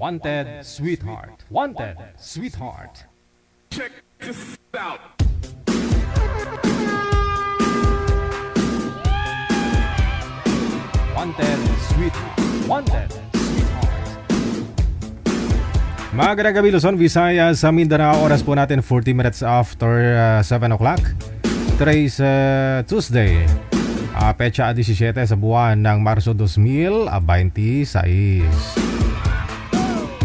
Wanted, sweetheart. Wanted, sweetheart. Check this out. Wanted, sweetheart. Wanted, sweetheart. Magandang gabi Luzon, Visayas, sa Mindanao. Oras po natin 40 minutes after 7 o'clock. Today's Tuesday. Petsa 17 sa buwan ng Marso 2026.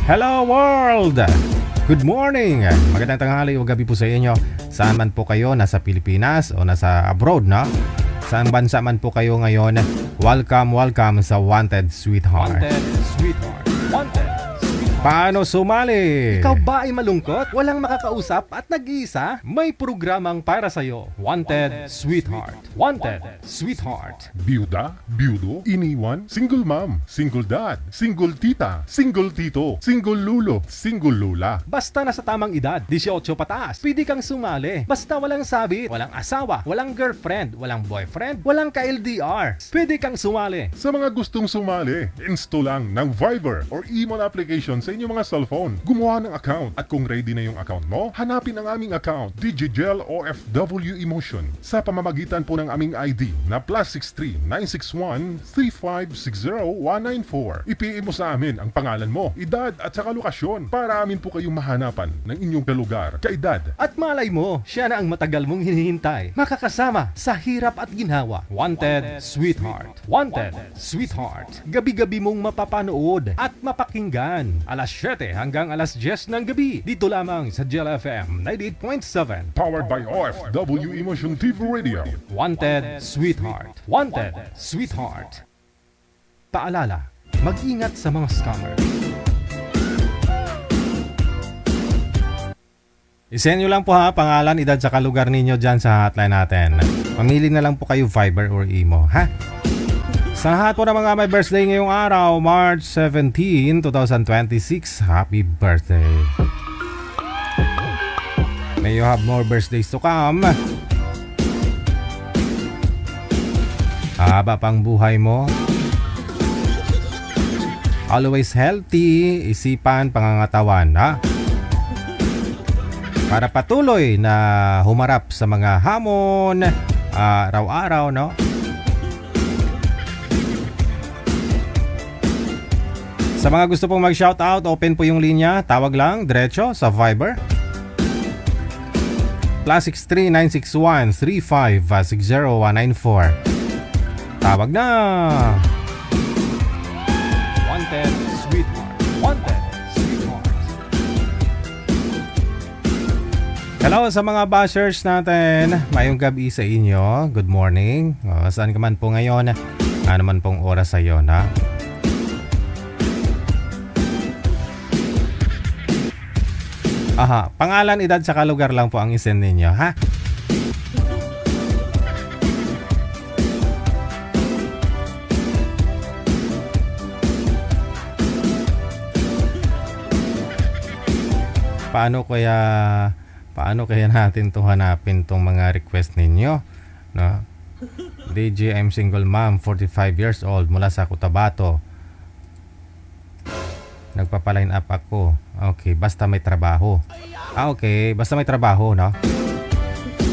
Hello world! Good morning! Magandang tanghali o gabi po sa inyo. Saan man po kayo, nasa Pilipinas o nasa abroad, no? Saan bansa man po kayo ngayon, welcome sa Wanted Sweetheart. Wanted Sweetheart. Wanted. Paano sumali? Ikaw ba ay malungkot? Walang makakausap at nag-iisa? May programang para sa'yo. Wanted Sweetheart. Wanted Sweetheart. Byuda, byudo, iniwan, single mom, single dad, single tita, single tito, single lulo, single lula. Basta nasa tamang edad, 18 pataas, pwede kang sumali. Basta walang sabit, walang asawa, walang girlfriend, walang boyfriend, walang ka-LDR. Pwede kang sumali. Sa mga gustong sumali, install lang ng Viber or email application sa inyong mga cellphone. Gumawa ng account at kung ready na yung account mo, hanapin ang aming account, Digigel OFW Emotion, sa pamamagitan po ng aming ID na +63 961 3560 194. I-PM mo sa amin ang pangalan mo, edad at saka lokasyon para amin po kayong mahanapan ng inyong kalugar, kaedad. At malay mo, siya na ang matagal mong hinihintay. Makakasama sa hirap at ginhawa. Wanted Sweetheart. Wanted Sweetheart. Gabi-gabi mong mapapanood at mapakinggan. Alas 7 hanggang alas 10 ng gabi. Dito lamang sa Gel FM 98.7. Powered by OFW Emotion TV Radio. Wanted Sweetheart. Wanted Sweetheart. Paalala, mag-ingat sa mga scammer. I-send nyo lang po ha, pangalan, edad sa lugar ninyo dyan sa hotline natin. Mamili na lang po kayo Viber or Imo, ha? Sa lahat po ng mga may birthday ngayong araw, March 17, 2026, happy birthday. May you have more birthdays to come. Haba pang buhay mo. Always healthy, isipan, pangangatawan, ha? Para patuloy na humarap sa mga hamon, araw-araw, no? Sa mga gusto pong mag-shoutout, open po yung linya. Tawag lang, diretso sa Viber. +63 961 3560 194. Tawag na! Wanted Sweetheart. Wanted Sweetheart. Hello sa mga bashers natin. Mayong gabi sa inyo. Good morning. Saan ka man po ngayon? Ano man pong oras sa iyo, na? Aha, pangalan, edad, saka lugar lang po ang isend ninyo, ha? Paano kaya natin to hanapin tong mga request ninyo, no? DJ, I'm single mom, 45 years old, mula sa Cotabato. Nagpapaline up ako. Okay, basta may trabaho. Okay, basta may trabaho, no?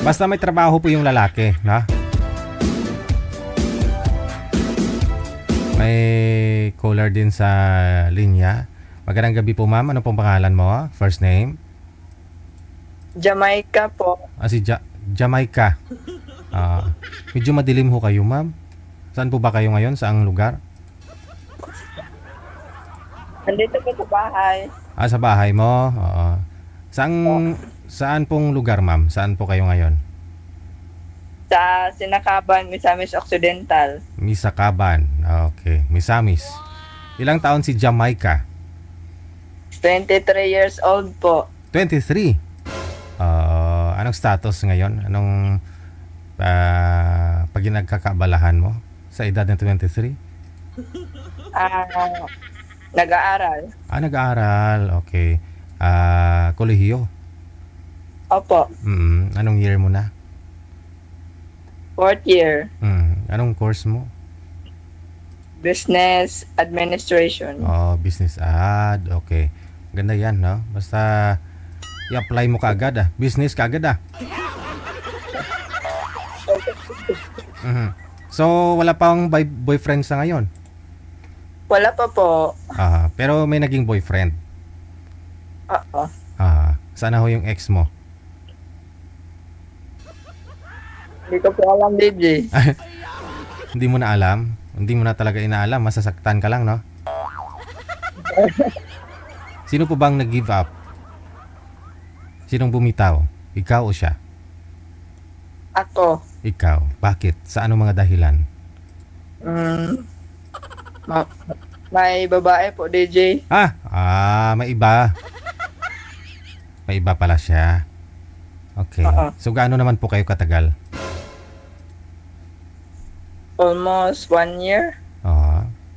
Basta may trabaho po yung lalaki, no? May caller din sa linya. Magandang gabi po, ma'am. Ano pong pangalan mo? First name? Jamaica po. Si Jamaica. Medyo madilim ho kayo, ma'am. Saan po ba kayo ngayon? Saang lugar? Andito po sa bahay. Sa bahay mo? Oo. Saan pong lugar, ma'am? Saan po kayo ngayon? Sa Sinakaban, Misamis Occidental. Misacaban. Okay. Misamis. Ilang taon si Jamaica? 23 years old po. 23. Anong status ngayon? Anong pag nagkakabalahan mo sa edad ng 23? Nag-aaral. Nag-aaral. Okay. Kolehiyo? Opo. Anong year mo na? 4th year. Anong course mo? Business Administration. Oh, business ad. Okay. Ganda yan, no? Basta i-apply mo kaagad ah. Business kaagad ah. Mhm. So, wala pang boyfriend sa ngayon? Wala pa po. Pero may naging boyfriend. Oo. Sana ho yung ex mo? Hindi ko po alam, DJ. Hindi mo na alam? Hindi mo na talaga inaalam? Masasaktan ka lang, no? Sino po bang nag-give up? Sinong bumitaw? Ikaw o siya? Ako. Ikaw. Bakit? Sa anong mga dahilan? May babae po, DJ. May iba. May iba pala siya. Okay. Oo. So, gaano naman po kayo katagal? Almost 1 year.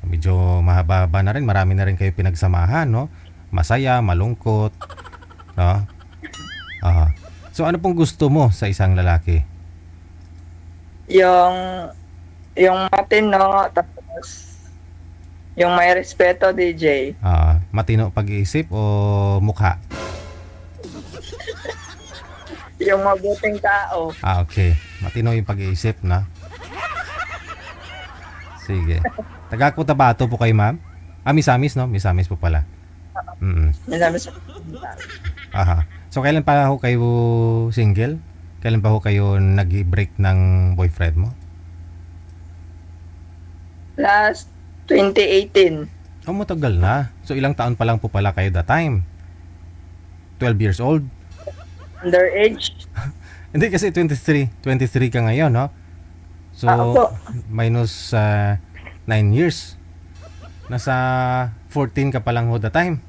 Medyo mahaba-haba na rin. Marami na rin kayo pinagsamahan, no? Masaya, malungkot, no? So, ano pong gusto mo sa isang lalaki? Yung matino, tapos yung may respeto, DJ. Matino pag-iisip o mukha? Yung mabuting tao. Okay. Matino yung pag-iisip, na? Sige. Taga-Cotabato po kayo, ma'am? Misamis, no? Misamis po pala. Nasabi sa So, kailan pa ho kayo single? Kailan pa ho kayo nag-break ng boyfriend mo? last 2018. Matagal na. So, ilang taon pa lang po pala kayo that time? 12 years old? Underage. Hindi kasi 23 ka ngayon, no? So, Opo. minus 9 years. Nasa 14 ka pa lang ho the time.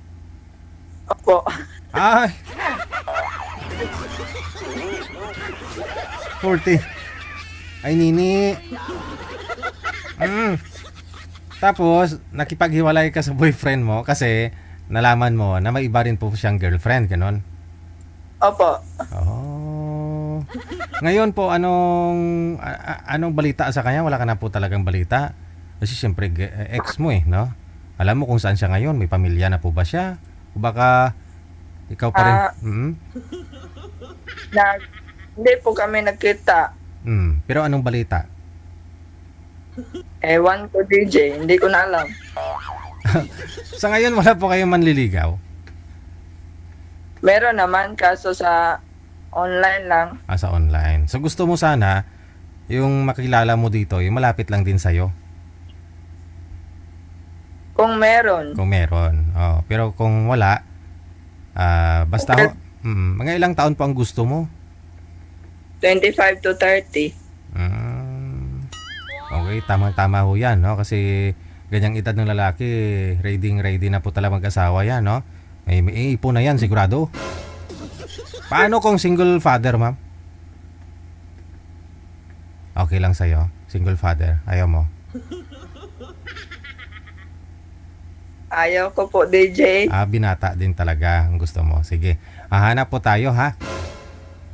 Opo. Ay! 40. Ay, nini. Tapos, nakipaghiwalay ka sa boyfriend mo kasi nalaman mo na may iba rin po siyang girlfriend, ganon? Opo. Oh. Ngayon po, anong balita sa kanya? Wala ka na po talagang balita. Kasi siyempre, ex mo no? Alam mo kung saan siya ngayon? May pamilya na po ba siya? O baka, ikaw pa rin? Hindi po kami nagkita. Pero anong balita? Ewan ko, DJ. Hindi ko na alam. Sa ngayon, wala po kayong manliligaw? Meron naman, kaso sa online lang. Sa online. So gusto mo sana, yung makilala mo dito, yung malapit lang din sa'yo? Kung meron. Kung meron. Pero kung wala, basta mga ilang taon pa ang gusto mo? 25 to 30. Okay, tamang-tama ho yan, no? Kasi ganyang edad ng lalaki, ready na po talaga mag-asawa yan, no? May ipon na yan, sigurado. Paano kung single father, ma'am? Okay lang sa'yo? Single father? Ayaw mo? Ayaw ko po, DJ. Binata din talaga ang gusto mo. Sige. Hanap po tayo, ha?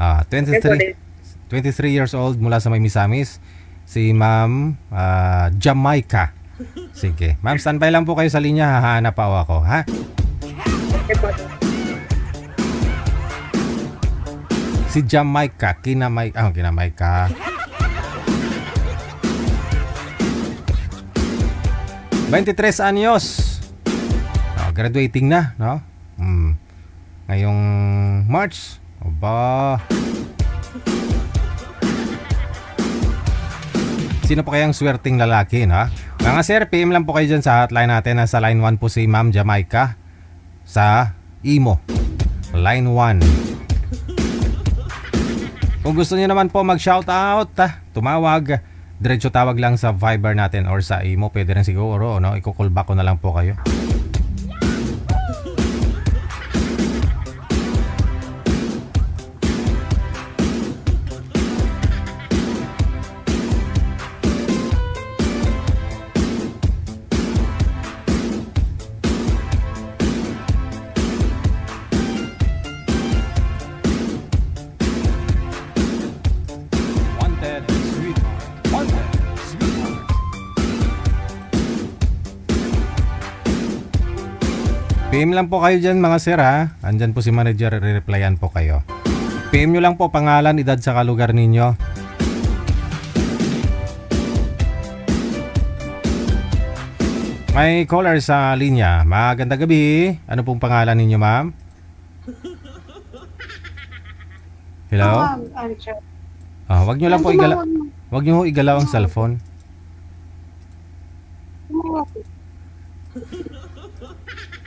23 years old mula sa Misamis. Si Ma'am Jamaica. Sige. Ma'am, standby lang po kayo sa linya. Hahanap pa ako, ha? Si Jamaica, Kinamaica. 23 anyos. Graduating na, no? Ngayong March. Aba. Sino pa kayang swerteng lalaki, no? Mga sir, PM lang po kayo dyan sa hotline natin. Nasa line 1 po si Ma'am Jamaica sa Imo. Line 1. Kung gusto niyo naman po mag-shoutout, tumawag, diretso tawag lang sa Viber natin or sa Imo. Pwede rin siguro, no? I-call back ko na lang po kayo. PM lang po kayo dyan mga sir ha. Andyan po si manager, re-replyan po kayo. PM nyo lang po pangalan, edad sa kalugar ninyo. May caller sa linya. Magandang gabi. Ano pong pangalan ninyo, ma'am? Hello? Wag nyo lang po igalaw. Wag nyo igalaw ang cellphone.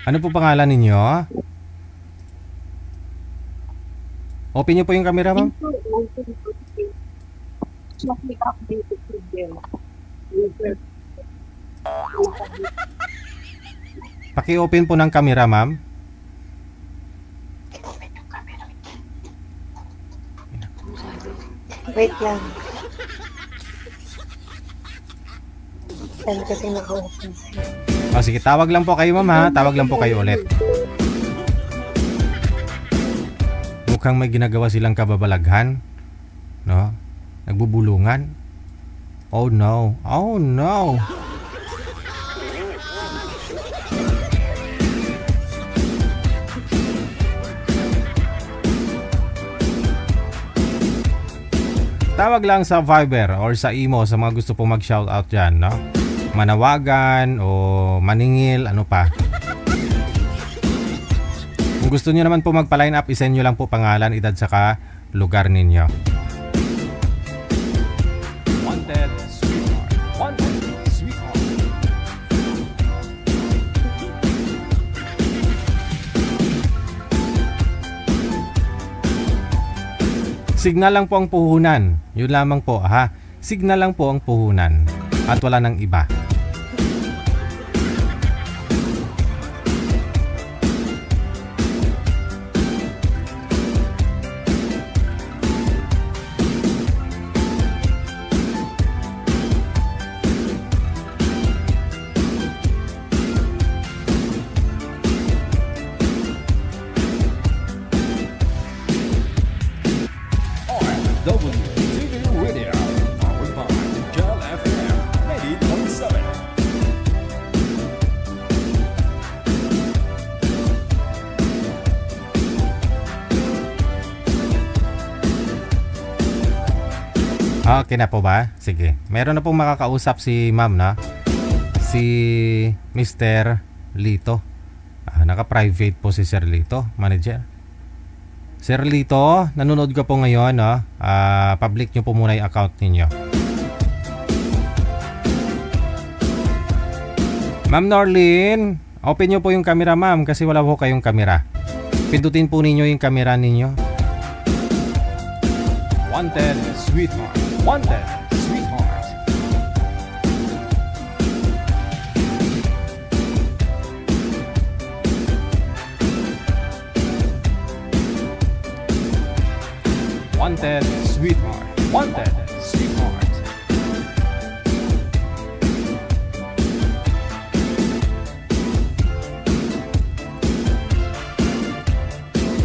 Ano po pangalan ninyo? Open nyo po yung camera, ma'am. Paki-open po ng camera, ma'am. Wait lang. Saan kasi nag-open sa'yo? Sige, tawag lang po kayo, ma'am ha. Tawag lang po kayo ulit. Mukhang may ginagawa silang kababalaghan. No? Nagbubulungan. Oh no. Oh no. Tawag lang sa Viber or sa Imo sa mga gusto pong mag-shoutout dyan, no? Manawagan o maningil, ano pa. Kung gusto niyo naman po magpa-line up, isend nyo lang po pangalan, edad, saka lugar ninyo. Wanted, sweetheart. Wanted, sweetheart. Signal lang po ang puhunan. Yun lamang po, ha? Signal lang po ang puhunan. At wala nang iba. WTV Radio, powered by Gel FM 90.7. Okay na po ba? Sige. Meron na pong makakausap si ma'am, na? Si Mr. Lito. Naka-private po si Sir Lito, manager. Sir Lito, nanonood ka po ngayon, no? Public nyo po muna yung account ninyo. Ma'am Norlene, open nyo po yung camera, ma'am, kasi wala po kayong camera. Pindutin po ninyo yung camera ninyo. Wanted, sweetheart. Wanted, sweetheart. Wanted, sweetheart. Wanted, sweetheart.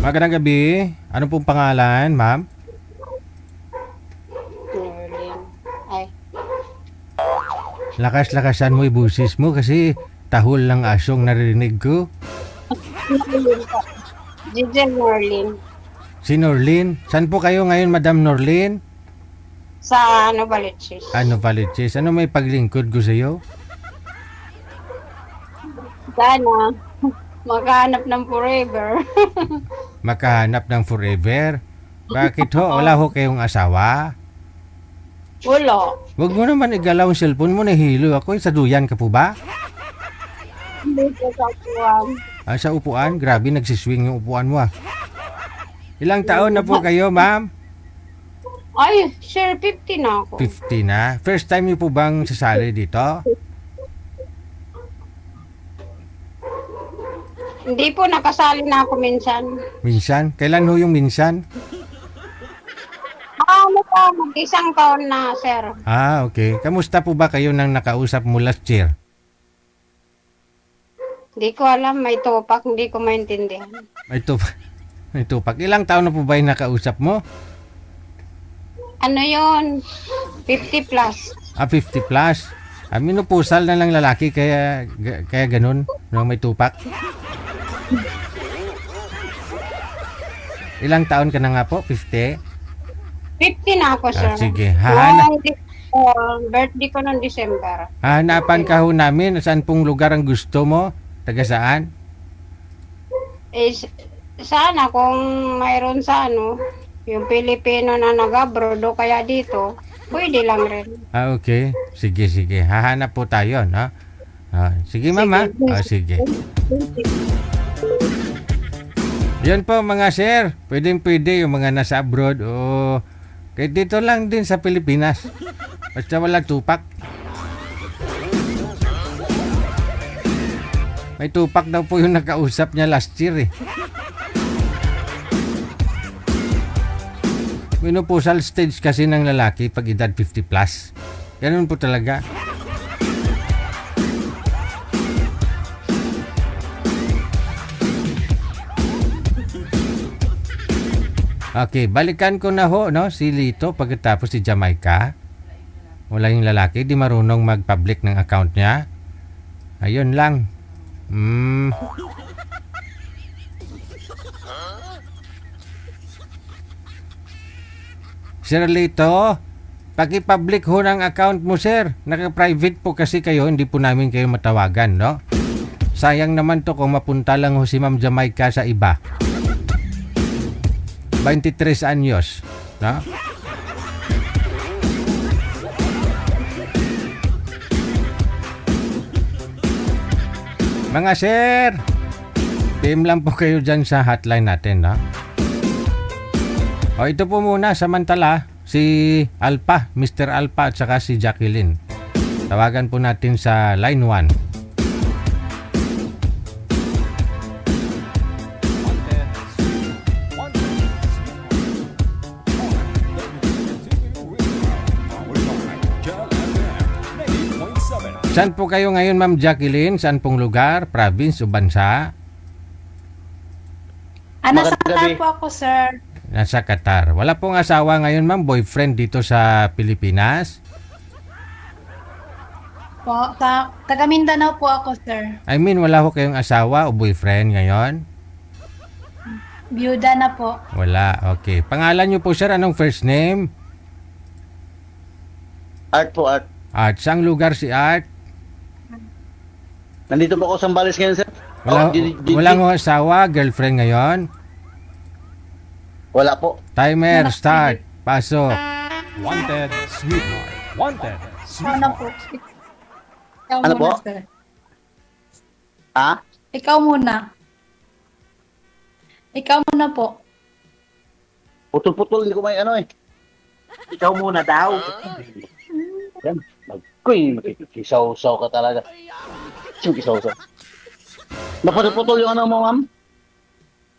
Magandang gabi. Ano pong pangalan, ma'am? Norlin. Ay, Lakas-lakasan mo yung busis mo kasi tahol lang asyong narinig ko. Norlin po. Giselle Norlin. Si Norlene. Saan po kayo ngayon, Madam Norlene? Sa Novaliches. Ano, Valiches? Ano may paglingkod ko sa iyo? Sana, maghanap ng forever. Makahanap ng forever. Bakit ho? Wala ho kayong asawa? Wala. Huwag mo naman igalaw ang cellphone mo, nahilo ako. Sa duyan ka po ba? Hindi ko sa kuwan. Sa upuan? Grabe, nagsiswing yung upuan mo. Ilang taon na po kayo, ma'am? Ay, sir, 50 na ako. 50 na. First time niyo po bang sasali dito? Hindi po, nakasali na ako minsan. Minsan? Kailan ho yung minsan? Ano pa, mag-isang taon na, sir. Okay. Kamusta po ba kayo nang nakausap mo last year? Hindi ko alam, may topak, hindi ko maintindihan. May tupak. Ilang taon na po ba yung nakausap mo? Ano yon? 50 plus. 50 plus. Minupusal na lang lalaki kaya ganun, no, may tupak. Ilang taon ka na nga po? 50? 50 na ako, sir. Sige. Hahanap. Birthday ko noong December. Hahanapan ka ho namin. Saan pong lugar ang gusto mo? Taga saan? Eh, sana kung mayroon sa yung Pilipino na nag-abroad o kaya dito, pwede lang rin. Okay. Sige, sige. Hahanap po tayo, no? Sige, mama. Sige. Yan po mga sir. Pwede yung mga nasa abroad o kahit dito lang din sa Pilipinas. Basta wala tupak. May tupak daw po yung nakausap niya last year eh. Menopausal stage kasi ng lalaki pag edad 50 plus. Ganun po talaga. Okay, balikan ko na ho, no? Si Lito pagkatapos si Jamaica. Wala yung lalaki, di marunong mag-public ng account niya. Ayun lang. Sir Lito, paki-public ho ng account mo, sir. Naka-private po kasi kayo, hindi po namin kayo matawagan, no? Sayang naman to kung mapunta lang ho si Ma'am Jamaica sa iba. 23 anyos, no? Mga sir, PM lang po kayo dyan sa hotline natin, no? O ito po muna, samantala, si Alpha, Mr. Alpha at saka si Jacqueline. Tawagan po natin sa line 1. Saan po kayo ngayon, Ma'am Jacqueline? Saan pong lugar, province o bansa? Nasa Qatar po ako, sir. Nasa Qatar. Wala pong asawa ngayon, Ma'am? Boyfriend dito sa Pilipinas? Po, taga Mindanao po ako, sir. I mean, wala ho kayong asawa o boyfriend ngayon? Byuda na po. Wala. Okay. Pangalan niyo po, sir, anong first name? Art po, Art. Art. Saang lugar si Art? Nandito po ako sa Sambales ngayon, sir. Walang ho asawa, girlfriend ngayon? Wala po. Timer, start. Pasok. Wanted, sweetheart. Wanted, Ano po? sweetheart. Ikaw Ano muna, po? sir. Ha? Ikaw muna. Ikaw muna po. Putol-putol, hindi ko may ano eh. Ikaw muna daw. Yan. Magkuy, makikisaw-saw ka talaga. Kisaw-saw. Naputol-putol yung ano mo, ma'am?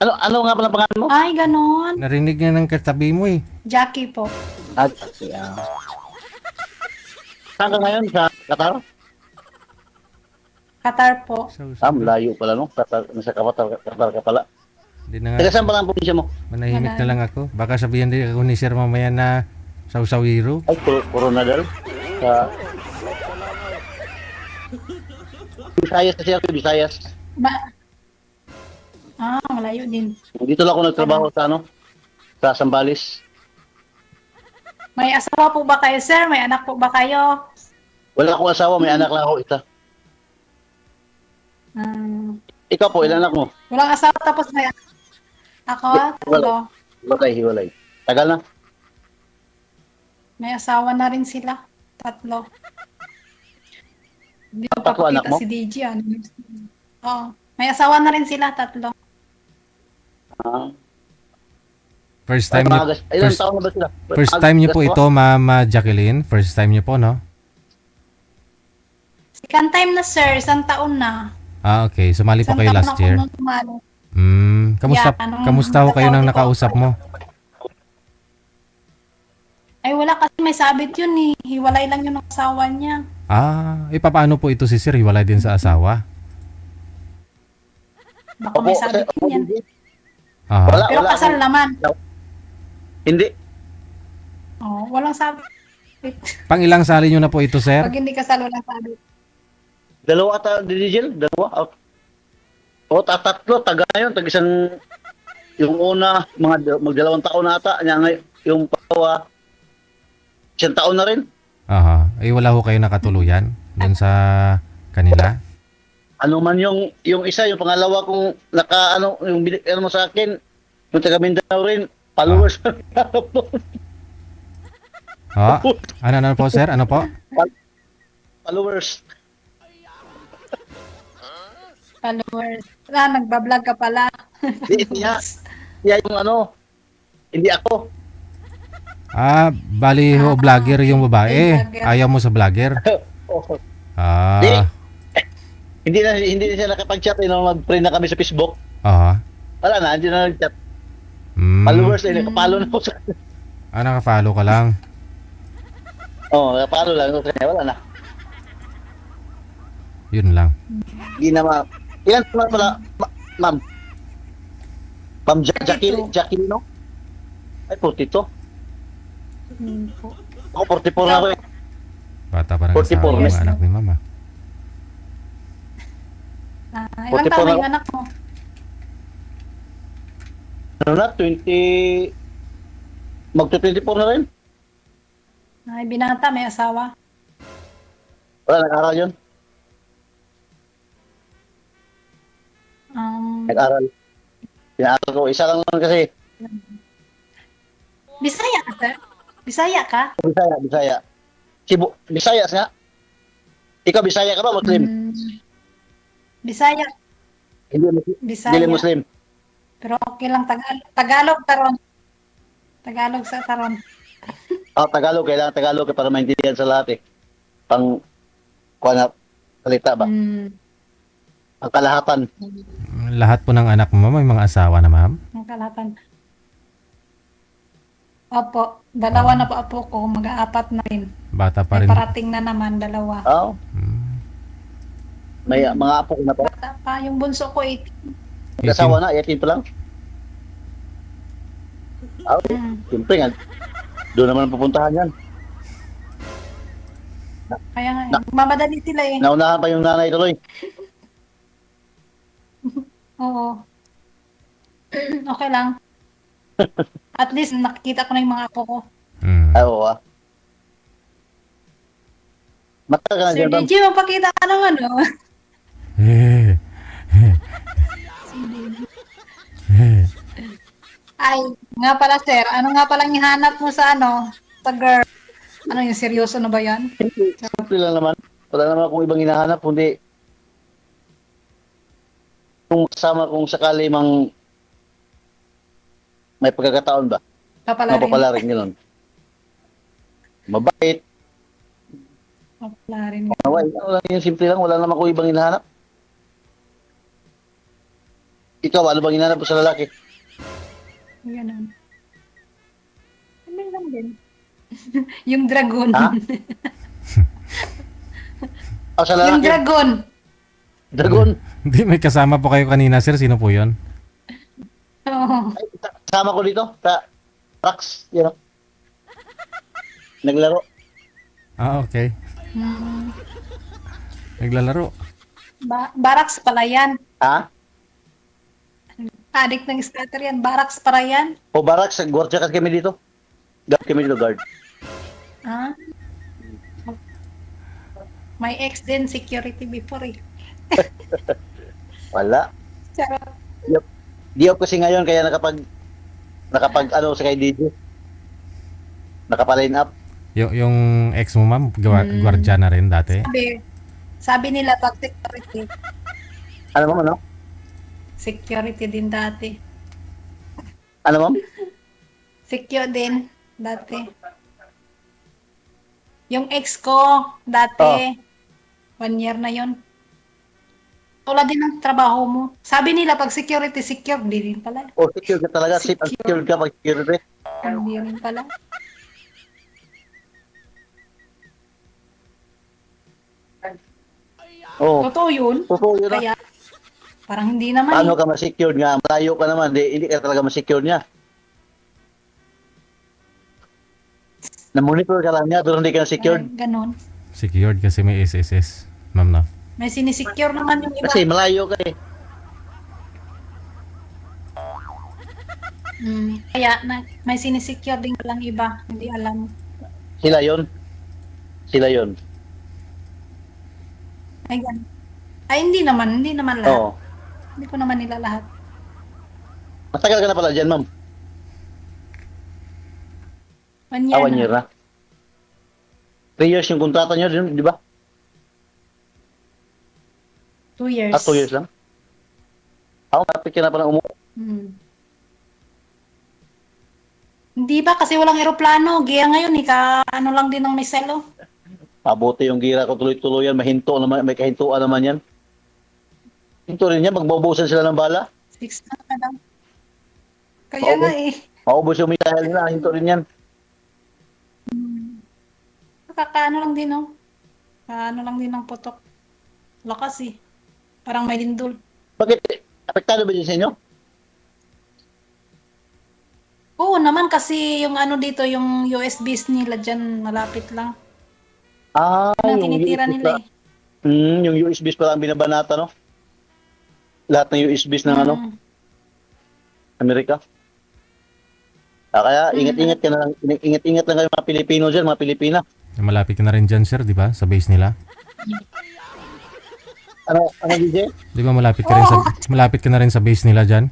Ano nga pala pangalan mo? Ay, ganon. Narinig na ng katabi mo eh. Jackie po. Saan ka ngayon? Sa Qatar? Qatar po. Malayo pala, no? Nasa Qatar ka pala. Hindi na Taga nga. saan pala ang probinsya mo? Manahimik na lang ako. Baka sabihin din ako ni Sir mamaya na sausawiro. Ay, Coronadal. Sa... Visayas kasi ako, Visayas. Malayo din. Dito lang ako nagtrabaho sa ano? Sa Sambales. May asawa po ba kayo, sir? May anak po ba kayo? Wala akong asawa, may anak lang ako, isa. Ikaw po, ilan anak mo? Walang asawa tapos may anak. Ako, tatlo. Hiwalay. Tagal na? May asawa na rin sila. Tatlo. Hindi ko Tatlo anak papakita mo? si DJ. Oo. May asawa na rin sila, tatlo. First time niyo, Ilan taon na ba sila? first time niyo po ito, Ma'am Jacqueline? First time niyo po, no? Second time na, sir. Isang taon na. Okay. Sumali po Isang kayo taon last ako year. nung sumali. Kamusta ho kayo nang nakausap mo? Ay, wala kasi may sabit yun eh. Hiwalay lang yung asawa niya. Paano po ito si Sir? Hiwalay din sa asawa? Baka may sabit yun yan. Wala, Pero wala kasal akong- naman. Hindi. Walang sabit. Pang ilang sali nyo na po ito, Sir? Pag hindi kasal, walang sabit. Dalawa ata, Digil? Dalawa? O, tatlo, taga yun, tag isang, yung una, magdalawang taon na ata, yung pangalawa, isang taon na rin. Aha. Ay wala ho kayo nakatuluyan doon sa kanila? Ano man yung isa, yung pangalawa kung yung binigyan mo sa akin, yung taga Mindanao rin, followers. Oh, ano po sir? Ano po? Followers. Followers. Nagbablog ka pala. Hindi yung hindi ako. Bali ho, vlogger yung babae. Vlogger. Ayaw mo sa vlogger? Hindi. Ah, Hindi na siya nakapag-chat, mag-friend na kami sa Facebook. aha. Wala na, hindi na nag-chat. Followers. Followers na, nakapalo na ako sa Naka-follow ka lang. nakapalo lang ako sa kanya, wala na. Yun lang. Hindi na ilan naman pala, ma'am? Ma'am Jackie, no? Ay, 42. Po. Ako, 44 na ako eh. Bata pa rin 44, sa yes. anak ni mama. Ilang 44 taon na na- yung anak mo? Ano na, 20... Magto-24 na rin. Ay, binata, may asawa. Wala, nag-aral yun. Nag-aral. Pinaaral ko, isa lang naman kasi. Bisaya ka, sir? Bisaya ka? Bisaya. Bisaya nga. Ikaw, Bisaya ka ba, Muslim? Bisaya. Hindi Bisaya. Muslim. Pero okay lang, Tagalog taron. Tagalog sa taron. Tagalog, kailangan Tagalog para maintindihan sa lahat eh. Kuha na, salita ba? Ang kalahatan. Lahat po ng anak mo may mga asawa na ma'am? Ang kalahatan. Opo, dalawa na po apo ko, mag-aapat na rin. Bata pa May rin. parating na naman, dalawa. Oo. Hmm. May mga apo ko na po. Bata pa, yung bunso ko 8. Nag-asawa na, 18 pa lang. Siyempre nga. Doon naman ang pupuntahan yan. Kaya nga, mamadali sila eh. Naunahan pa yung nanay tuloy. Oo. Okay lang. At least nakikita ko na yung mga apo ko. Ay, oo ah. Matagal ka na Sir dyan, ma'am. DJ, magpakita ka ng ano. Ay, nga pala sir, ano nga palang ihanap mo sa sa girl? Ano yung seryoso na ba yan? Simple lang naman. Wala naman akong ibang hinahanap, kundi kung kasama kung sakali mang may pagkakataon ba? Papalarin. Mapapalarin gano'n. Mabait. Papalarin. Wala yung simple lang. Wala naman akong ibang hinahanap. Ikaw, ano bang hinahanap mo sa lalaki? Ganun. Ano lang din? Yung dragon. Ha? Sa lalaki? Yung dragon. Dragon. Hindi, may kasama po kayo kanina sir. Sino po yun? Oo. Ay, kasama ko dito sa trucks, naglaro. Okay. Naglalaro. Barracks pala yan. Ha? Adik ng scatter yan. Barracks para yan. O barracks, gwardiya kasi kami dito. Guard kami dito, guard. Ha? May ex din security before eh. Wala. Charot. Di ako kasi ngayon kaya nakapag sa kay DJ. Nakapa-line up. Yung ex mo ma'am, gwardiya na rin dati. Sabi nila pag security. Ano mo, ano? Security din dati. Ano mo? Secure din dati. Yung ex ko dati, 1 year na yon. Tulad din ng trabaho mo. Sabi nila pag security, secure. Hindi rin pala. O secure ka talaga, safe and secure ka pag security. Hindi rin pala. Oo. Totoo yun. Totoo yun. Kaya, parang hindi naman Paano eh. ka ma-secure nga? Malayo ka naman, hindi ka talaga ma-secure niya. Na-monitor ka lang niya, pero hindi ka na-secured. Ganon. Secured kasi may SSS. Ma'am na. May sinisecure naman yung iba. Kasi malayo ka eh. Kaya may sinisecure din lang iba, hindi alam. Sila yon. Sila yon. Ay, ganun. Ay, hindi naman lahat. Oo. Hindi ko naman nila lahat. Matagal ka na pala dyan, ma'am. 1 year 1 year na. 3 years yung kontrata nyo, di ba? 2 years. 2 years lang. Ako, kapit ka na pala umuwi. Hindi ba? Kasi walang eroplano. Gaya ngayon, ano lang din ng miselo. Mabuti yung gira ko tuloy-tuloy yan. Mahinto naman, may kahintuan naman yan. Hinto rin yan, magbabusan sila ng bala. 6 na lang. Kaya Oo. nga eh. Maubos yung mitahal nila, hinto rin yan. Kakaano lang din, no? Kaano lang din ng putok. Lakas eh. Parang may lindol. Bakit? Apektado ba dyan sa inyo? Oo naman kasi yung ano dito, yung USBs nila dyan, malapit lang. Ah, Yan ang yung tinitira USB nila pa. eh. Yung USBs pala ang binabanata, no? Lahat ng USBs ng ano, Amerika. Kaya ingat-ingat ka na lang, ingat-ingat lang kayo mga Pilipino dyan, mga Pilipina. Malapit ka na rin dyan, sir, di ba? Sa base nila. Ano DJ? Di ba malapit ka rin sa malapit ka na rin sa base nila dyan?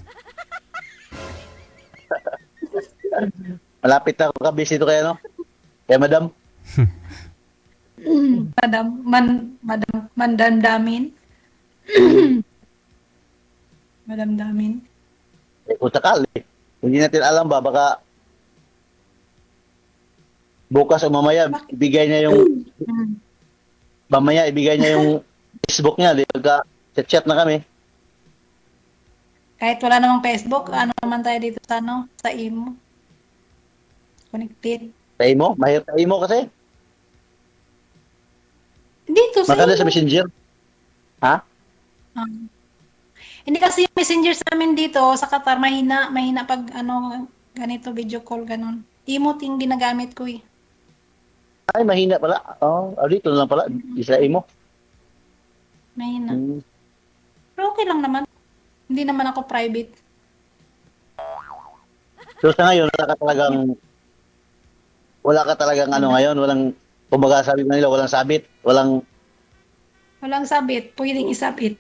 Malapit na ako kabis dito kaya, no? Kaya madam, Madamdamin. Madamdamin. kung sakali, hindi natin alam ba, baka bukas o mamaya, ibigay niya yung Facebook niya, di ba? Chat na kami. Kahit wala namang Facebook, ano naman tayo dito sa sa imo. Connected. Sa imo, mahirap sa imo kasi. Dito sa Maganda imo. sa messenger. Ha? Hindi kasi yung messenger sa amin dito sa Qatar mahina pag ganito video call ganon. Emote yung ginagamit ko eh. Ay, mahina pala. Dito na lang pala. Isa imo. Mahina. Pero okay lang naman. Hindi naman ako private. So sa ngayon, wala ka talagang ano ngayon, walang, kumbaga sabi mo nila, walang sabit, walang, Walang sabit, pwedeng isabit.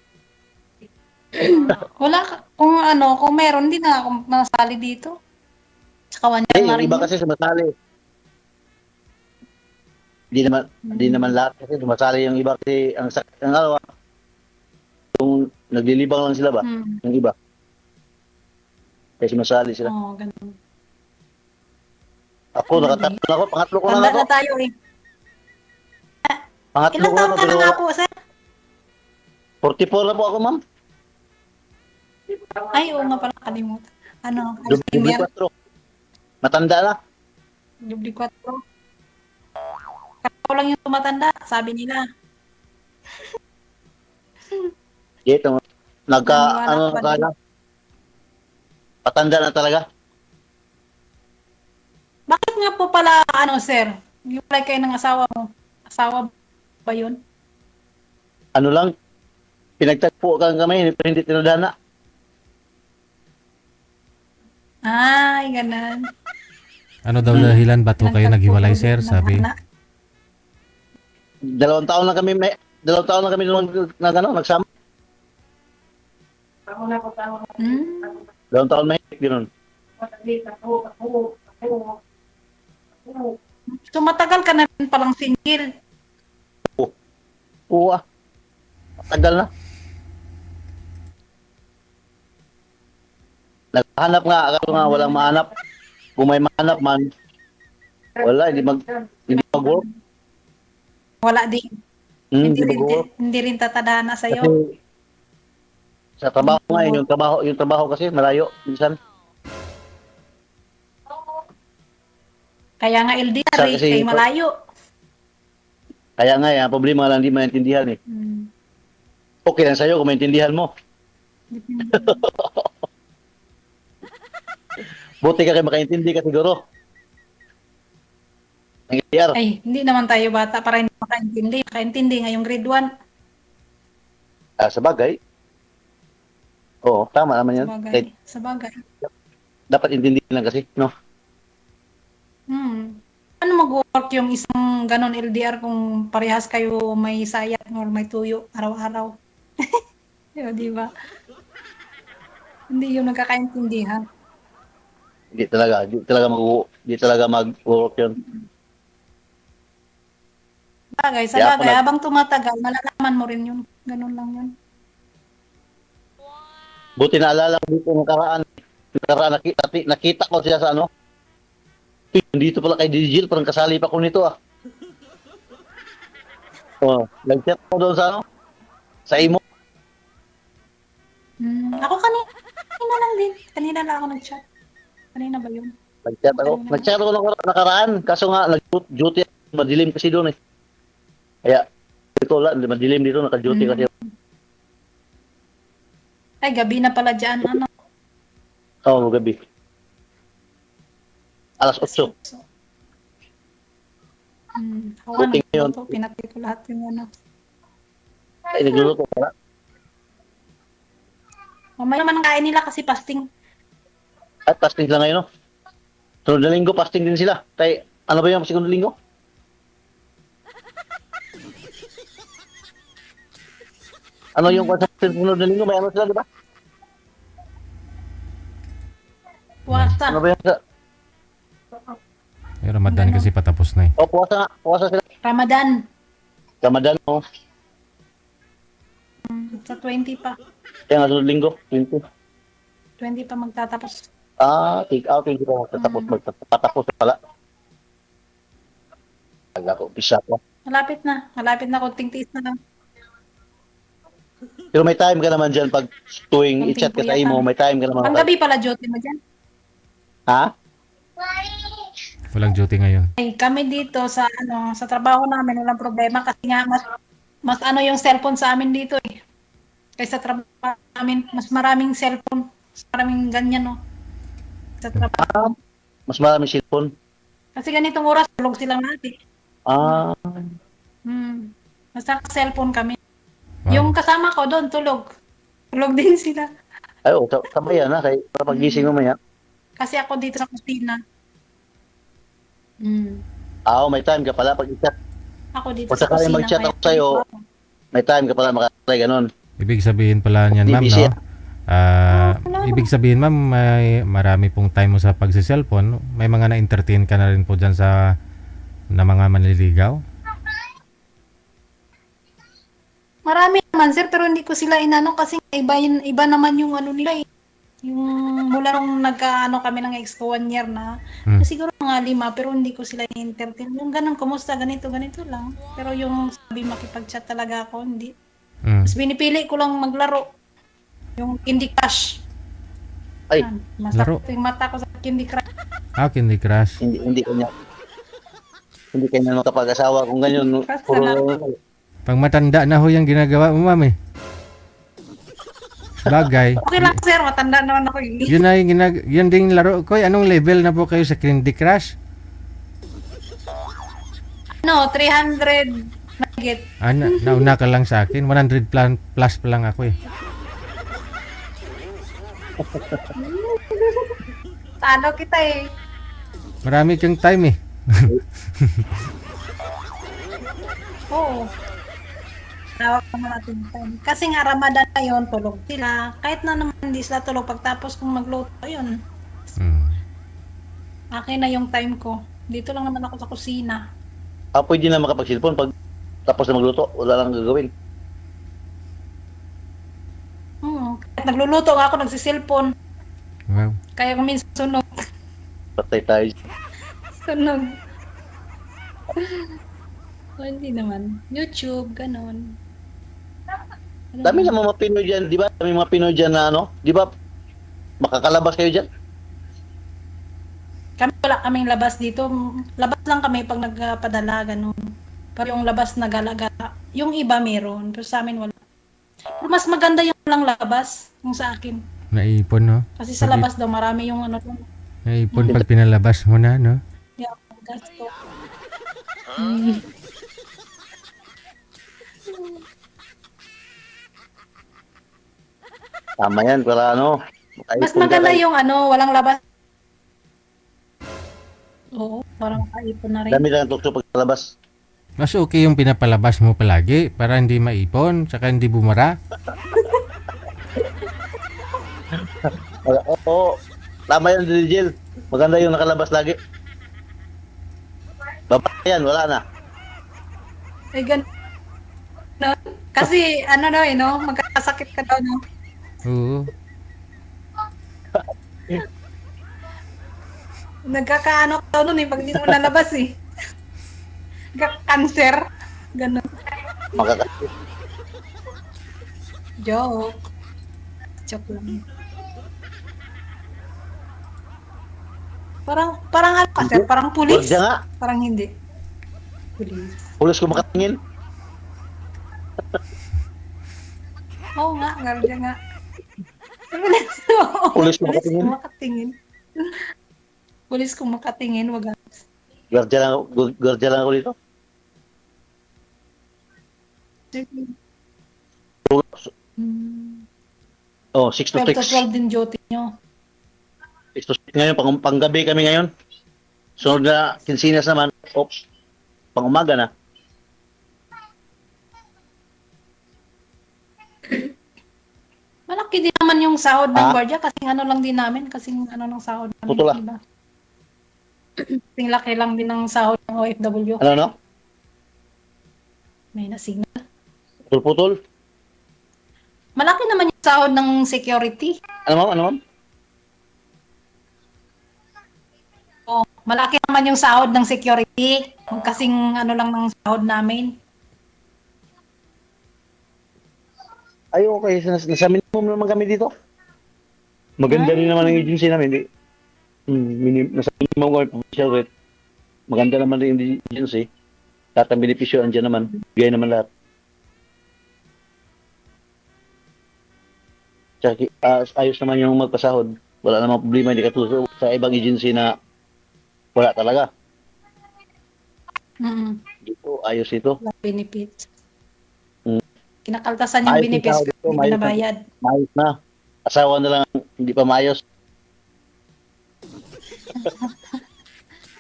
Kung meron, hindi na ako masali dito. Tsaka 1 year yung na rin iba yun. kasi sumasali. Hindi naman lahat kasi sumasali yung iba kasi yung naglilibang lang sila ba? Yung iba. Kaya sumasali sila. Oo, ganun. Ako, nakatatlo na ako, pangatlo ko na Tanda ako. na tayo eh. Pangatlo Ilang ko na taon ako, ka na pero nga po, sir? 44 na po ako, ma'am. Ay, oo nga pala, kalimutan. Alzheimer, 24. Matanda na. Dubli 4. Ako lang yung tumatanda, sabi nila. Dito, Naniwala ka ba kaya. Patanda na talaga. Bakit nga po pala, sir? Hiwalay kayo ng asawa mo. Asawa ba yun? Ano lang, pinagtagpo kami, pero hindi tinadhana. Ay, ganun. Ano daw dahilan ba't ho kayo naghiwalay, sir? Sabi. 2 taon na kami, nagsama. 2 taon mahigit, gano'n. So, matagal ka na rin palang single. Oo ah. Tagal na. Naghahanap nga, akala nga walang mahanap. Kung may mahanap man, wala, hindi mag-work. Wala din. Hindi mag-work. Hindi rin tatadhana sa'yo. Kasi sa trabaho nga, yung trabaho kasi malayo, minsan. Kaya nga LDR, Kasi- kay malayo. Kaya nga, yung problema lang hindi maintindihan eh. Okay lang sa'yo kung maintindihan mo. Buti ka kayo makaintindi ka siguro. Ang LDR. Ay, hindi naman tayo bata para hindi makaintindi. Makaintindi ngayong grade 1. Sa bagay. Oo, tama naman yan. Sabagay. Kahit Sabagay. dapat intindihin lang kasi, no? Ano mag-work yung isang ganon LDR kung parehas kayo may sayat or may tuyo araw-araw? Di ba? Hindi yung nagkakaintindihan. Hindi talaga mag-work yun. Bagay, sa Kaya ako bagay, habang tumatagal, malalaman mo rin yun. Ganon lang yun. Buti naalala ko dito nakaraan nakita ko siya sa ano. Dito pala kay Digil, parang kasali pa ko nito ah. Oh, nag-chat ko doon sa ano? Sa imo. Ako kanina lang din. Kanina lang ako nag-chat. Kanina ba yun? Nag-chat ako nakaraan, kaso nga nag-duty, madilim kasi doon eh. Kaya ito lang, madilim dito, naka-duty kasi. Ay, gabi na pala dyan. Ano? Oo, gabi. Alas 8. Ako nga Buti ngayon. nagluto. Pinatay ko lahat yung ano. Ay, nagluluto pala. Mamaya naman ang kain nila kasi fasting. At fasting sila ngayon, no? Sunod na linggo, fasting din sila. Tay, ano ba yung sunod na linggo? Ano yung sunod na linggo? May ano sila, di ba? Puwasa. Ano ba yung sa... Yung Ramadan kasi patapos na eh. Oh, puwasa nga. Puwasa sila. Ramadan. Ramadan, oh. Sa 20 pa. Kaya nga sunod linggo, 20. 20 pa magtatapos. Take out, hindi pa magtatapos pala. Taga ko, pisa ko. Malapit na. Malapit na. Kunting tiis na lang. Pero may time ka naman dyan pag tuwing Konting i-chat ka sa puyatan. imo, may time ka naman. Ang gabi pala duty mo dyan. Ha? Walang duty ngayon. Ay, kami dito sa sa trabaho namin walang problema kasi nga mas yung cellphone sa amin dito eh. Kaysa trabaho namin mas maraming cellphone, mas maraming ganyan no. Sa trabaho. Mas maraming cellphone. Kasi ganitong oras tulog silang lahat eh. Ah, Mas naka-cellphone kami. Wow. Yung kasama ko doon tulog. Tulog din sila. ay, oh, sabay yan, ha? Kaya pag gising mo maya. Kasi ako dito sa kusina. May time ka pala pag i-chat. Ako dito Kung sa sakaling kusina. mag-chat kaya ako sa'yo, may time ka pala makatry, ganun. Ibig sabihin pala niyan, Di ma'am, busy. no? Ibig sabihin, ma'am, may marami pong time mo sa pagsi-cellphone. May mga na-entertain ka na rin po dyan na mga manliligaw. Marami naman sir, pero hindi ko sila inano kasi iba naman yung ano nila eh. Yung mula nung kami ng ex ko 1 year na, siguro mga 5, pero hindi ko sila i-entertain. Yung ganun, kumusta, ganito lang. Pero yung sabi makipag-chat talaga ako, hindi. Mas pinipili ko lang maglaro. Yung Candy Crush. Ay, laro. Masakit yung mata ko sa Candy Crush. Candy Crush. hindi kanya makapag-asawa kung ganyan. Puro, Pag matanda na ho yung ginagawa mo, ma'am eh. Bagay. Okay lang sir, matanda naman ako eh. Yun na yung yun ding laro ko. Anong level na po kayo sa Candy Crush? 300 mahigit. Nauna ka lang sa akin. 100 plus pa lang ako eh. Talo kita eh. Marami kang time eh. Oo. Tawag naman natin time. Kasi nga Ramadan na yun, tulog sila. Kahit na naman hindi sila tulog pagtapos kung magluto yun. Akin na yung time ko. Dito lang naman ako sa kusina. pwede na makapag-cellphone pag tapos na magluto, wala lang gagawin. Kahit nagluluto nga ako, nagsiselfon. Wow. Kaya kung minsan sunog. Patay tayo. Sunog. Hindi naman. YouTube, ganon. Dami na mga Pinoy dyan, di ba? Dami mga Pinoy dyan na ano, di ba? Makakalabas kayo dyan? Kami wala kaming labas dito. Labas lang kami pag nagpadala, ganon. Pero yung labas na gala-gala, yung iba meron. Pero sa amin wala. Pero mas maganda yung lang labas, yung sa akin. Naipon, no? Kasi sa labas daw, marami yung ano. Naipon pag pinalabas mo na, no? Yeah, gasto. Tama yan, para ano. Mas maganda yung walang labas Oo, parang kaipon na rin. Dami lang tukso pagkalabas. Mas okay yung pinapalabas mo palagi para hindi maipon, tsaka hindi bumara. Oo. Tama yan, Digil. Maganda yung nakalabas lagi. Babae yan, wala na. Ay, ganun. No? Kasi, ano daw eh, no? Magkakasakit ka daw, no? Oo. Nagkakaano ka daw nun eh, pag di mo nalabas eh. Nagkaka-cancer. Ganun. Makakasip. Joke. Joke lang. Parang ano ka, sir? Parang pulis? Huwag nga. Parang hindi. Pulis. Pulis ko makatingin. Oo nga, guardia nga. Pulis kung makatingin. makatingin. Pulis kung makatingin, wag. Gwardiya lang ako dito. Hmm. Oh, 6 to 12 to 6. 12 din duty nyo. 6 to 6 ngayon, panggabi kami ngayon. Sunod na kinsinas naman. Oops. Pang umaga na. Malaki din naman yung sahod ng Ah? guardia kasi ano lang din namin, kasi ano ng sahod namin. Putula. Diba? Kasing laki lang din ng sahod ng OFW. Ano no? May na-signal. Putol-putol. Malaki naman yung sahod ng security. Ano ma'am? Ano ma'am? Oh, malaki naman yung sahod ng security. Kasing ano lang ng sahod namin. Ay, okay. Nasa minimum naman kami dito. Maganda rin naman ang agency namin. Di. Nasa minimum kami provincial rate. Maganda naman rin yung agency. Lahat ng benepisyo andyan naman. Bigay naman lahat. Tsaka ayos naman yung magpasahod. Wala namang problema. Hindi katulad sa ibang agency na wala talaga. Dito, ayos ito. Wala benefits. Mm. Kinakaltasan yung Ayos yung benefits sahod ko, dito, hindi ayos na. binabayad. Maayos na. Asawa na lang hindi pa maayos.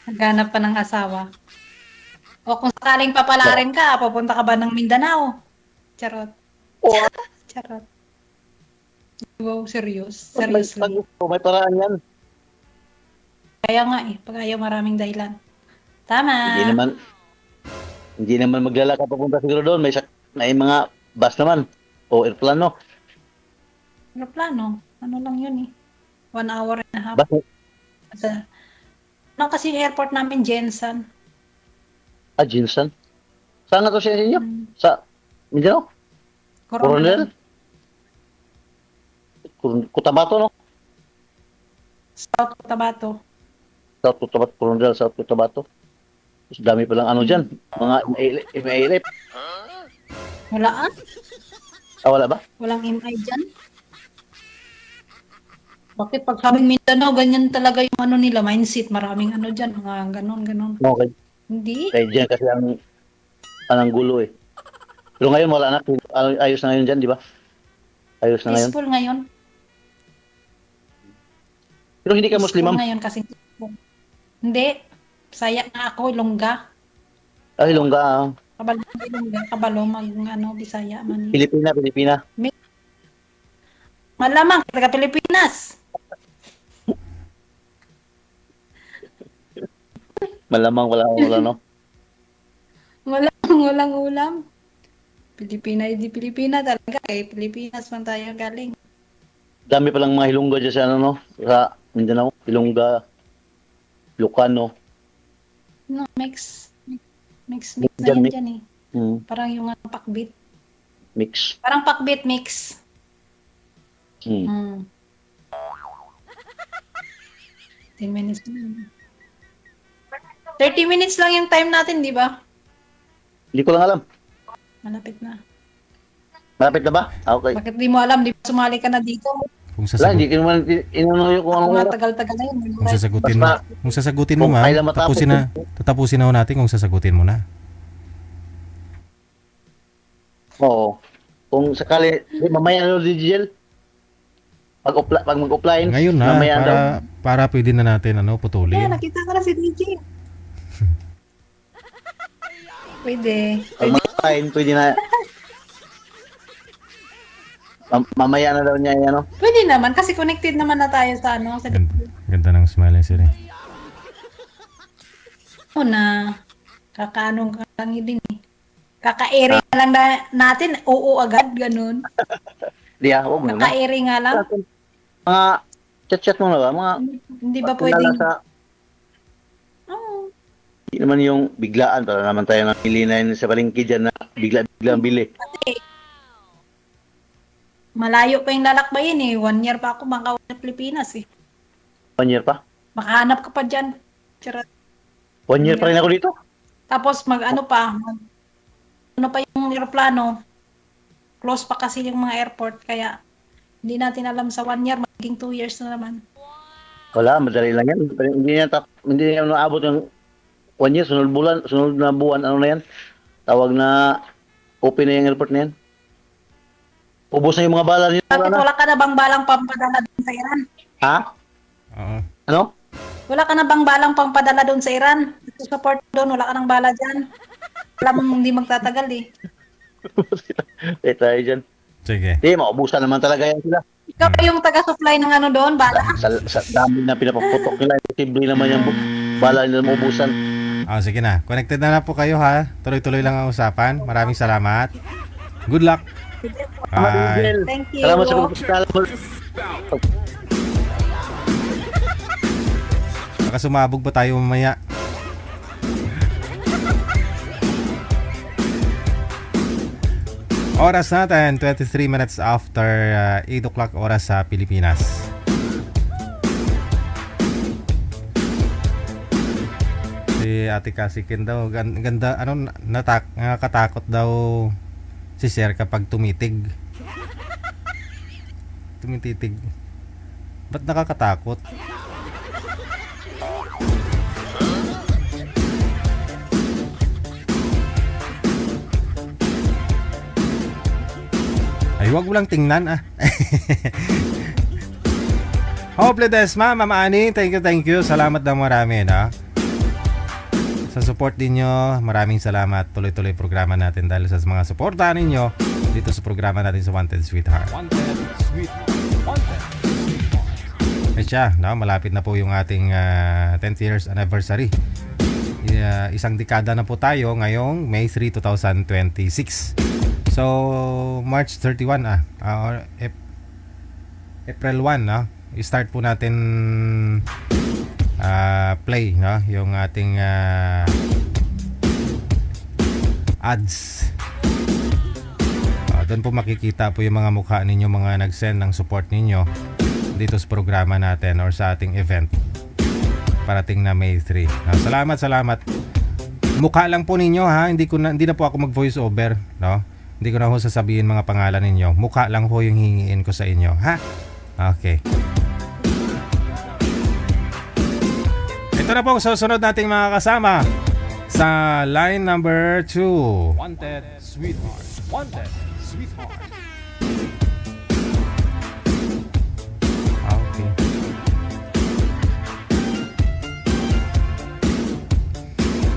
Naghanap pa ng asawa. O kung sakaling papalarin ka, papunta ka ba ng Mindanao? Charot. Oo. Charot. Wow, serious. Pag Seriously. gusto, may paraan yan. Kaya nga eh, pag ayaw maraming dahilan. Tama. Hindi naman maglalakad papunta siguro doon. May mga bus naman. O airplano. Aeroplano. Ano lang yun eh. 1 hour and a half. Bus, Ano kasi yung airport namin, Jensen. Jinsan. Saan nga to siya inyo? Hmm. Sa Mindanao? Coronel? Cotabato, no? South Cotabato. South Cotabato, Coronel, South Cotabato. Mas dami palang ano dyan. Mga MALF. Wala ah? Wala ba? Walang MI dyan? Bakit pag sabing Mindanao, ganyan talaga yung ano nila, mindset. Maraming ano dyan, mga ganon. Okay. Hindi. Kaya dyan kasi anong gulo eh. Pero ngayon wala na. Ayos na ngayon dyan, di ba? Ayos na ngayon. Peaceful ngayon. Pero hindi ka Muslim, Peaceful ma'am. ngayon kasi. Hindi. Saya na ako, Ilongga. Ay, Ilongga. Kabalo, Ilongga. Kabalo, ano, Bisaya man. Pilipina. Malamang, taga Pilipinas. Malamang wala, no? Walang ulam. Di Pilipina talaga. Pilipinas man tayo galing. Dami palang mga Ilongga dyan sa ano, no? Sa Mindanao. Ilongga, Ilocano. No, mix na Dyan, yan mix. dyan eh. Parang yung pakbit. Mix. Parang pakbit mix. Hmm. 10 minutes lang. 30 minutes lang yung time natin, di ba? Hindi ko lang alam. Malapit na. Malapit na ba? Okay. Bakit di mo alam? Di ba sumali ka na dito? Kung Wala, hindi ko naman inunoy kung anong Mga oras. tagal-tagal na yun. kung sasagutin mo, Kung ma'am, kailan matapos tatapusin na natin kung sasagutin mo na. Oo. Kung sakali, mamaya ano, Digel? pag mag-offline. Ngayon na, mamaya daw. para pwede na natin Yeah, putulin. nakita ko na si DJ. Pwede. Pag mag-offline, pwede na. Mamaya na daw niya yan, ano? Pwede naman kasi connected naman na tayo sa ano. Sa Ganda ng smile sir. na kakaanong kalangi din eh. Kaka-airing nga lang natin, oo agad, ganun. Di huwag mo na. Kaka-airing nga lang. Mga chat-chat mo na ba? Mga Hindi ba kilala pwedeng... sa, Oo. hindi naman yung biglaan. Para naman tayo namilinayin sa palengke dyan na bigla-biglang bili. Malayo pa yung lalakbayin eh. 1 year pa ako makauwi sa Pilipinas eh. 1 year pa? Makahanap ka pa dyan. Charot. 1 year pa rin ako dito? Tapos ano pa yung aeroplano. Close pa kasi yung mga airport. Kaya hindi natin alam sa 1 year. Magiging 2 years na naman. Wala, madali lang yan. Hindi niya naabot yung 1 year, sunod na buwan, ano na yan? Tawag na open na yung airport na yan. Ubus na yung mga bala niyo. Bakit wala ka na bang balang pampadala doon sa Iran? Ha? Oo. Ano? Wala ka na bang balang pampadala doon sa Iran? Support doon, wala ka nang bala dyan. Alam mong hindi magtatagal eh. Tayo dyan. Sige. Hindi, maubusan naman talaga yan sila. Ikaw yung taga-supply ng ano doon, bala. Sa dami na pinapaputok nila, imposible naman yung bala nila maubusan. Sige na. Connected na po kayo ha. Tuloy-tuloy lang ang usapan. Maraming salamat. Good luck. Bye. Thank you. Salamat sa pagpapasalamat. Baka sumabog pa tayo mamaya. Oras natin, 23 minutes after 8 o'clock oras sa Pilipinas. Si Ate Kasikin daw, ganda, nakatakot daw si Sir kapag tumitig. Tumititig. Ba't nakakatakot? Ay, wag mo lang tingnan Hopefully Desma, Mama Ani, thank you. Salamat na marami sa support ninyo. Maraming salamat. Tuloy-tuloy programa natin dahil sa mga suportahan ninyo dito sa programa natin sa Wanted Sweetheart. Wanted Sweetheart. Wanted Sweetheart. Ay siya, malapit na po yung ating 10th years anniversary. Isang dekada na po tayo ngayong May 3, 2026. So, March 31 or April 1 i-start po natin play yung ating ads. Doon po makikita po yung mga mukha ninyo, mga nag-send ng support ninyo dito sa programa natin or sa ating event parating na May 3. Salamat. Mukha lang po ninyo hindi na po ako mag-voice over, Hindi ko na ho sasabihin mga pangalan ninyo. Mukha lang ho yung hingiin ko sa inyo, Okay. Ito na po ang susunod nating mga kasama sa line number 2. Wanted Sweetheart. Wanted Sweetheart. Okay.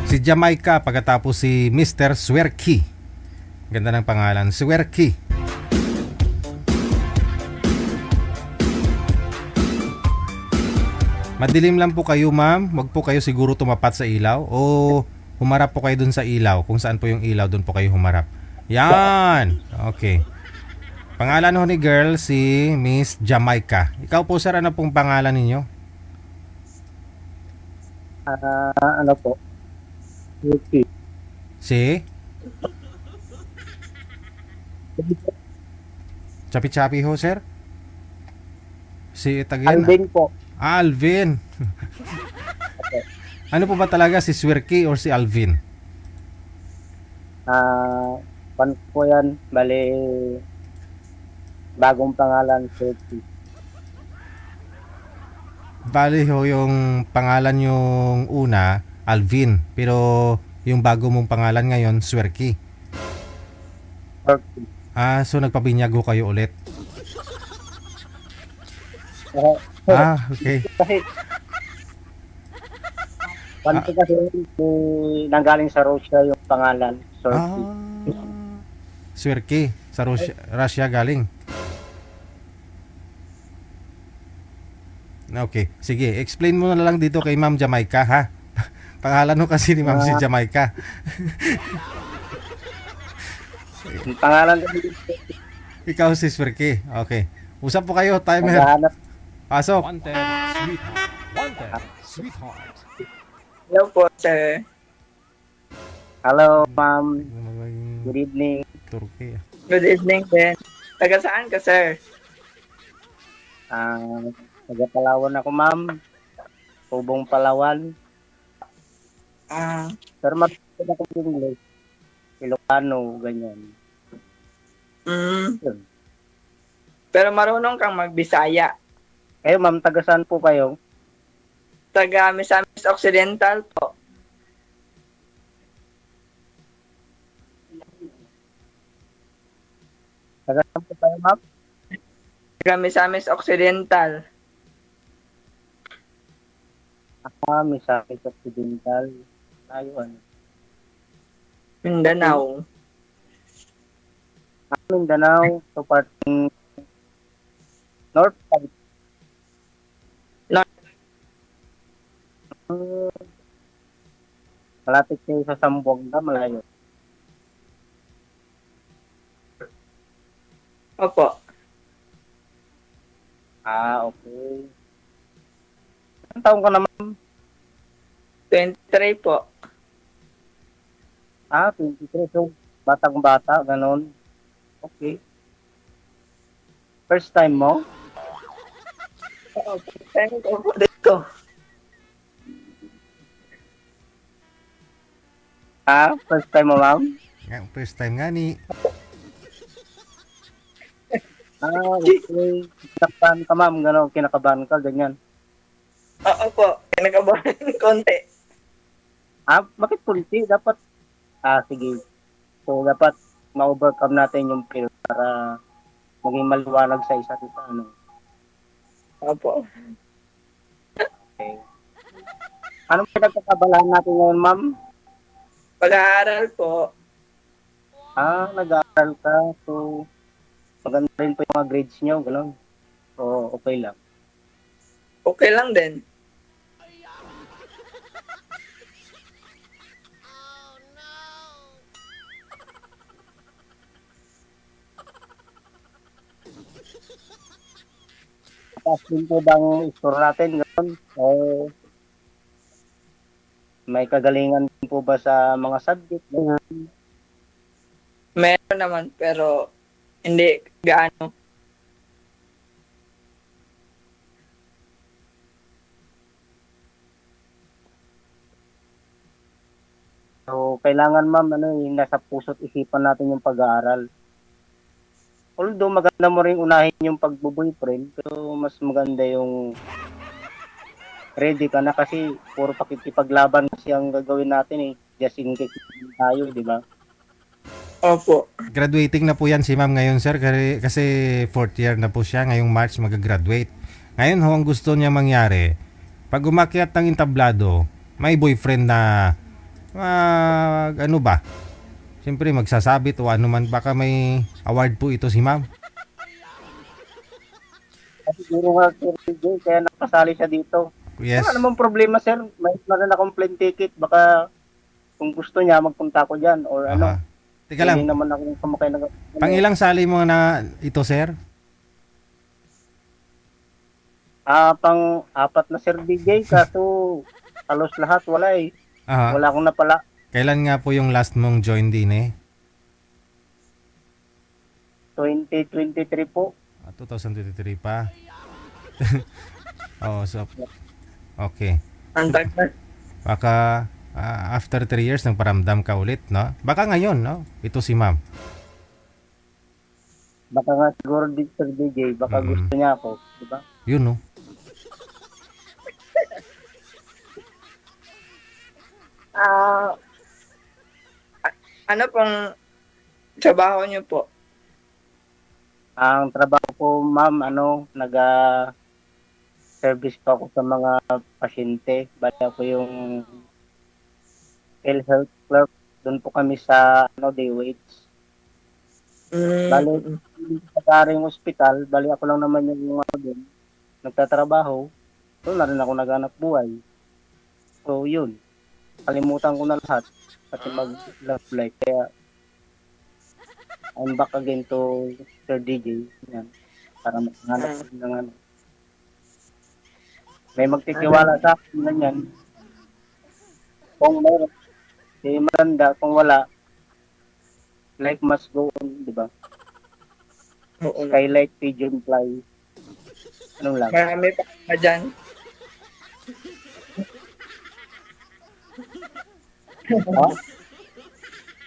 Si Jamaica, pagkatapos si Mr. Swerky. Ganda ng pangalan, Swerky. Madilim lang po kayo, ma'am. Wag po kayo siguro tumapat sa ilaw o humarap po kayo dun sa ilaw. Kung saan po yung ilaw, dun po kayo humarap. Yan! Okay. Pangalan ho ni girl, si Miss Jamaica. Ikaw po, sir, ano pong pangalan ninyo? Ano po? Okay. Si? Chapi-chapi ho, sir? Si Itagyan? Alvin po. Alvin. Ano po ba talaga, si Swerky or si Alvin? Pan po yan, bali bagong pangalan, Swerky. Bali ho yung pangalan yung una, Alvin. Pero yung bago mong pangalan ngayon, Swerky. Swerky. So nagpabinyag ho kayo ulit. Okay. Kasi, pan po kasi nanggaling sa Russia yung pangalan. Sorry. Swerke. Sa Russia galing. Okay. Sige, explain mo na lang dito kay Ma'am Jamaica, ha? Pangalan mo kasi ni Ma'am si Jamaica. Yung pangalan ko Ikaw si Swerke. Okay. Usap po kayo, timer. naghahanap. Pasok. Wanted, sweetheart. Wanted, sweetheart. Hello po, sir. Hello, ma'am. Good evening. Turkey. Good evening din. Taga saan ka, sir? Taga Palawan ako, ma'am. Tubong Palawan. Pero matutunan ako ng English. Ilocano, ganyan. Yun. Pero marunong kang magbisaya. Kayo, ma'am, taga saan po kayo? Taga Misamis Occidental po. Taga saan po kayo, ma'am? Taga Misamis Occidental. Misakit Occidental. Ayun. Mindanao. Mindanao. So, parting North side. North. Malapit kayo sa Zamboanga, malayo. Opo. Okay. Ilang taon ka na, ma'am? 23 po. 23. So, batang-bata, ganon. Okay. First time mo? Oo, thank you po dito. First time mo, ma'am? First time nga ni. Okay. Kinakabahan ka, ma'am. Ganon, kinakabahan ka, ganyan. Oo po, kinakabahan konti. Bakit kunti? Dapat, sige. So, dapat ma-overcome natin yung fear para maging maliwanag sa isa't isa, ano? Opo. Okay. Anong pinagkakabalaan natin ngayon, ma'am? Pag-aaral po. Nag-aaral ka. So, maganda rin po yung mga grades nyo, gano'n. So, okay lang. Okay lang din. Tapos din po bang score natin, gano'n? O may kagalingan din po ba sa mga subject? Ganyan. Meron naman, pero hindi gaano. So, kailangan, ma'am, nasa puso't isipan natin yung pag-aaral. Although maganda mo rin unahin yung pagbo-boyfriend, pero mas maganda yung ready ka na kasi puro pakikipaglaban kasi ang gagawin natin just in case tayo, di ba? Opo. Graduating na po yan si Ma'am ngayon, sir, kasi fourth year na po siya. Ngayong March mag-graduate. Ngayon ho, ang gusto niya mangyari, pag umakyat ng entablado, may boyfriend na ano ba? Siyempre magsasabit o ano man, baka may award po ito si Ma'am. Siguro nga, Sir DJ, kaya nakasali siya dito. Yes. Wala namang problema, sir. May meron akong plane ticket. Baka kung gusto niya, magpunta ko dyan or ano. Teka lang, Hindi naman akong kamakay na... pang ilang sali mo na ito, sir? Pang-apat na, Sir DJ. Kaso halos lahat wala eh. Aha. Wala akong napala. Kailan nga po yung last mong join din 2023 po. 2023 pa. So okay. Ang tagal. Baka after 3 years nang paramdam ka ulit, no? Baka ngayon, no? Ito si Ma'am. Baka nga siguro dito, Sir DJ. Baka gusto niya ako. Diba? Yun, no? Ano pong trabaho niyo po? Ang trabaho ko, ma'am, service pa ako sa mga pasyente. Bali ako yung health clerk. Doon po kami sa DOH. Bali, sa karing ospital, bali ako lang naman yung doon, nagtatrabaho. Doon na rin ako naghanap buhay. So, yun. Kalimutan ko na lahat. Kasi mag-love life. Kaya, I'm back again to Sir DJ. Yan. Para maghanap ng ano. May magtitiwala sa akin na yan. Kung meron, maganda. Kung wala, life must go on, di ba? Skylight, pigeon fly. Anong lang? Marami pa dyan. Ha?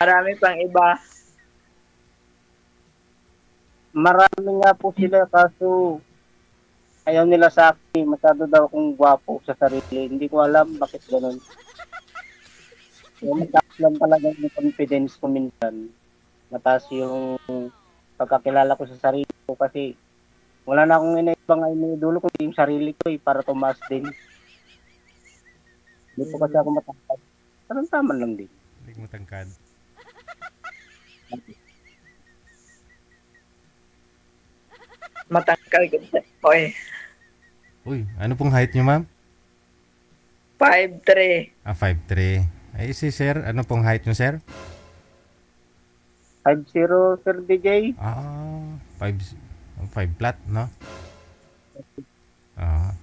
Marami pang iba. Marami nga po sila kaso ayaw nila sa akin. Masyado daw akong gwapo sa sarili. Hindi ko alam bakit ganun. So, mataas lang talaga yung confidence ko minsan. Mataas yung pagkakilala ko sa sarili ko kasi wala na akong inaibang inidulo ko yung sarili ko para tumaas din. Hindi po kasi ako matangkad. Parang tama lang din. Hindi mo tangkad. Matangkal ka. Okay. Uy, ano pong height nyo, ma'am? 5'3". 5'3". Ay, si sir, ano pong height nyo, sir? 5-0, Sir DJ. 5 flat, no?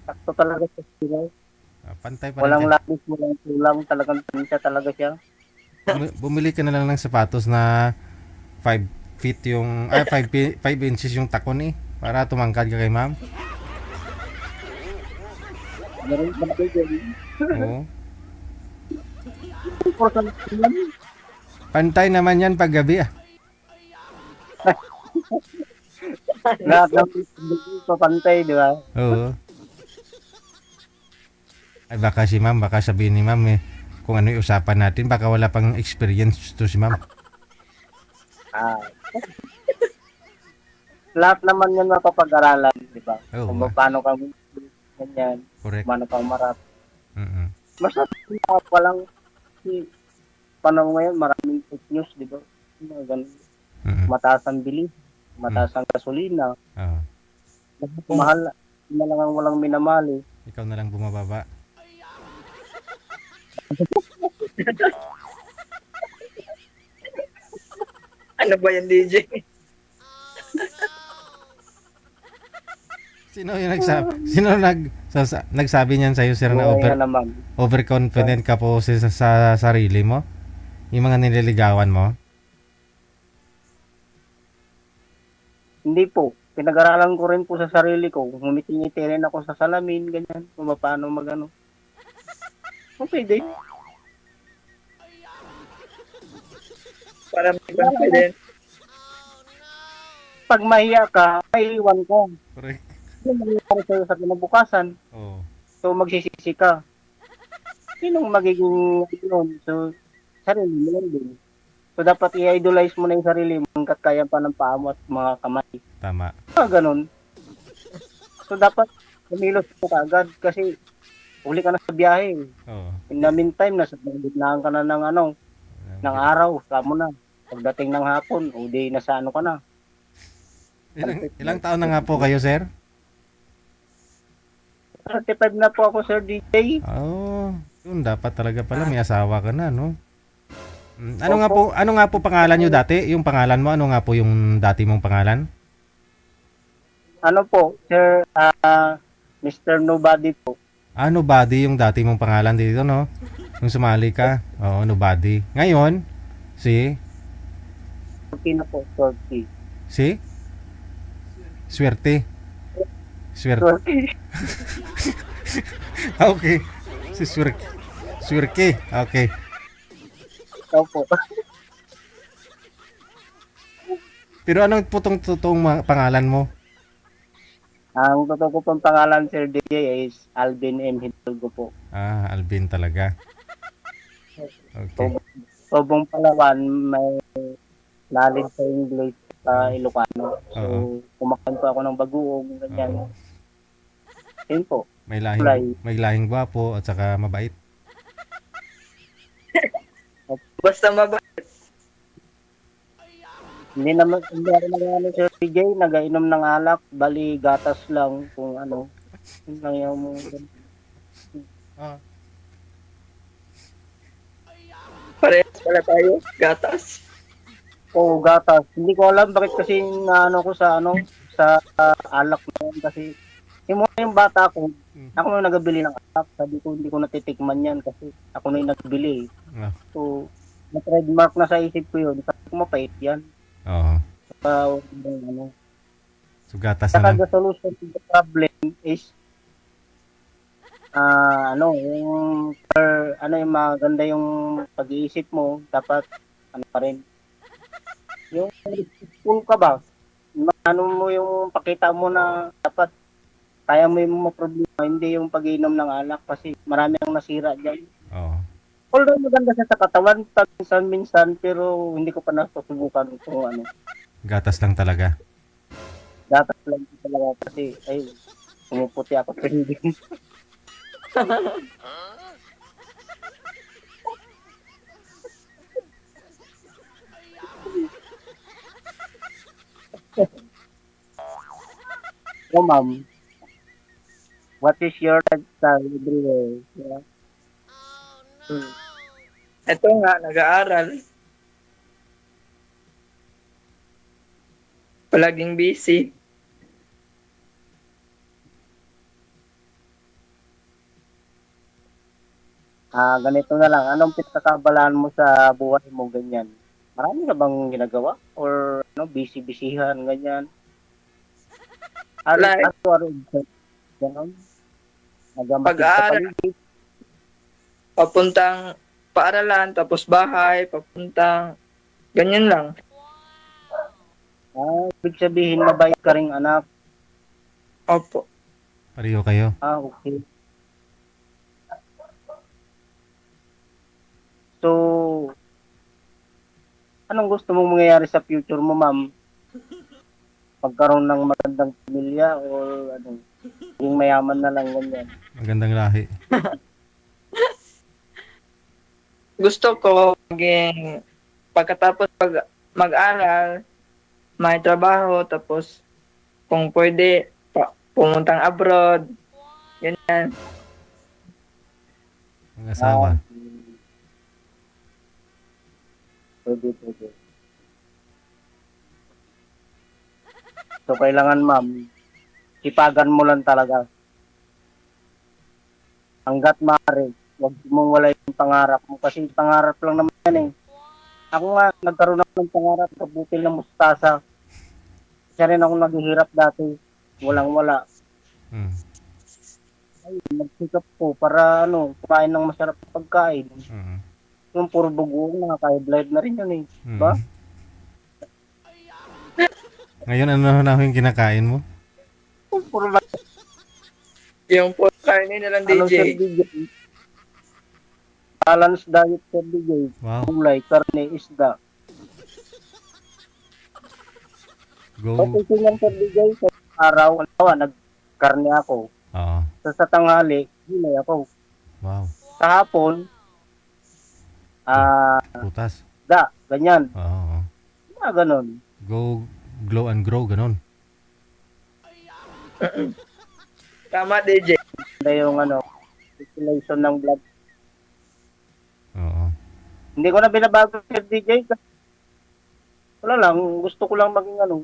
Sakto talaga sa sila. Pantay pa Walang rin. lapis, walang kulang. Talagang tansya talaga siya. Bumili ka na lang ng sapatos na 5 feet yung, 5 inches yung takon eh. Para tumangkad ka kay ma'am. Meron ba na kayo? Oo. Pantay naman yan pag gabi ah. Lahat ng papantay, di ba? Oo. Ay baka si ma'am, baka sabihin ni ma'am kung ano yung usapan natin, baka wala pang experience to si ma'am. Lahat naman yan mapapag-aralan, di ba? Oo. Kung paano kang ganyan, Correct. paano kang marap. Mm-mm. Basta walang panahon ngayon, maraming fake news, di ba? Mga ganun. Mm-mm. Mataas ang bilis, mataas ang gasolina, Oo. mahal na lang ang walang minamali. Ikaw na lang bumababa. Ano ba yan, DJ? Sino yung nagsabi niyan sa'yo, sir, na Buhay na naman. overconfident ka po sa sarili mo? Yung mga nililigawan mo? Hindi po. Pinag-aralan ko rin po sa sarili ko. Ngumiti-ngiti rin ako sa salamin, ganyan. Kung paano magano. Okay din. Para may confidence. Pag mahiya ka, may iwan ko. Correct. Ano mangyayari sa'yo sa kinabukasan? Oo. So, magsisisi ka. Sinong magiging yun? So, sarili mo lang din. So, dapat i-idolize mo na yung sarili mo hanggat kaya pa ng paa mo at mga kamay. Tama. Ganun. So, dapat kumilos mo kaagad kasi uli ka na sa biyahe. Oo. In the meantime, nasa gitnaan ka na ng ng araw. Kamo na. Pagdating ng hapon, o di nasa ka na. Ilang taon na nga po kayo, sir? 35 na po ako, Sir DJ. Oh, yun dapat talaga pala may asawa ka na, no? Ano nga po pangalan niyo dati? Yung pangalan mo, ano nga po yung dati mong pangalan? Ano po, Sir, Mr. Nobody po. Nobody yung dati mong pangalan dito, no? Yung sumali ka. Oo, Nobody. Ngayon, si Sorty na po, Sorty. Swerte. Sorty. Okay. Si Swerte. Okay. Opo. Pero anong totoong pangalan mo? Ang totoo ko pong pangalan, Sir DJ, is Alvin M. Hidalgo po. Alvin talaga. Okay. Sobong Palawan, may knowledge sa English sa Ilocano. So, Oo. kumakanta ako ng bagoong, ganyan. Oo. Yun po. Kulay. May lahing gwapo at saka mabait. Basta mabait. Hindi naman, hindi ako nag-ano Sir DJ, nag-inom ng alak, bali gatas lang kung ano. Yun lang yung Parehas pala tayo. Gatas. Oo, gatas. Hindi ko alam bakit kasi naano ko sa alak na yun kasi yung bata ko, ako na nagabili ng alak. Sabi ko hindi ko natitikman yan kasi ako na yung nagbili. Ah. So, na-trademark na sa isip ko yun. Sabi ko mapait yan. Oo. Ano. So gatas Saka na lang. the solution to the problem is yung maganda yung pag-iisip mo, dapat ano pa rin. Yung school ka ba? Ano mo yung pakita mo na dapat kaya mo yung mga problema, hindi yung pag-inom ng alak kasi marami ang nasira diyan. Oo. Although maganda siya sa katawan minsan pero hindi ko pa nasusubukan kung ano. Gatas lang talaga. Dapat lang talaga kasi ay pumuputi ako sa hindi. So, ma'am, what is your lifestyle everywhere? Yeah. Ito nga, nag-aaral. Palaging busy. Ganito na lang. Anong pinakakabalaan mo sa buhay mo ganyan? Marami na bang ginagawa? Or busy-busyhan, ganyan? Like? Araw-araw, ganon? Nagamatid sa Pag-aaral. paligid. Papuntang paaralan, tapos bahay, papuntang ganyan lang. Ibig sabihin, mabait ka ring anak. Opo. Pareho kayo. Okay. So, anong gusto mong mangyayari sa future mo, ma'am? Pagkaroon ng magandang pamilya or yung mayaman na lang ganyan? Magandang lahi. Gusto ko maging pagkatapos mag-aral, may trabaho, tapos kung pwede, pumuntang abroad. Ganyan. Ang asawa. Pwede. So, kailangan, ma'am, sipagan mo lang talaga. Hanggat maaari, huwag mong wala yung pangarap mo. Kasi pangarap lang naman yan eh. Ako nga, nagkaroon ako ng pangarap sa butil ng mustasa. Kasi rin ako naghihirap dati. Walang-wala. Mm. Ay, nagsikap ko para kumain ng masarap na pagkain. Mm. Yung puro bugo, nakaka-high blood na rin yun eh. Mm. Ba? Ngayon, ano na yung kinakain mo? Puro Yung po karne na lang, Sir DJ. DJ? Balanced diet, Sir DJ. Wow. Gulay, karne, isda. Go. Okay, tingnan, Sir DJ, sa araw, nagkarne ako. Oo. Sa tanghali, gulay ako. Wow. Sa hapon, Putas. ganyan. Oo. Ganon. Go, glow and grow, ganun. Tama, DJ. Na yung circulation ng blood. Oo. Hindi ko na binabago, Sir DJ. Wala lang, gusto ko lang maging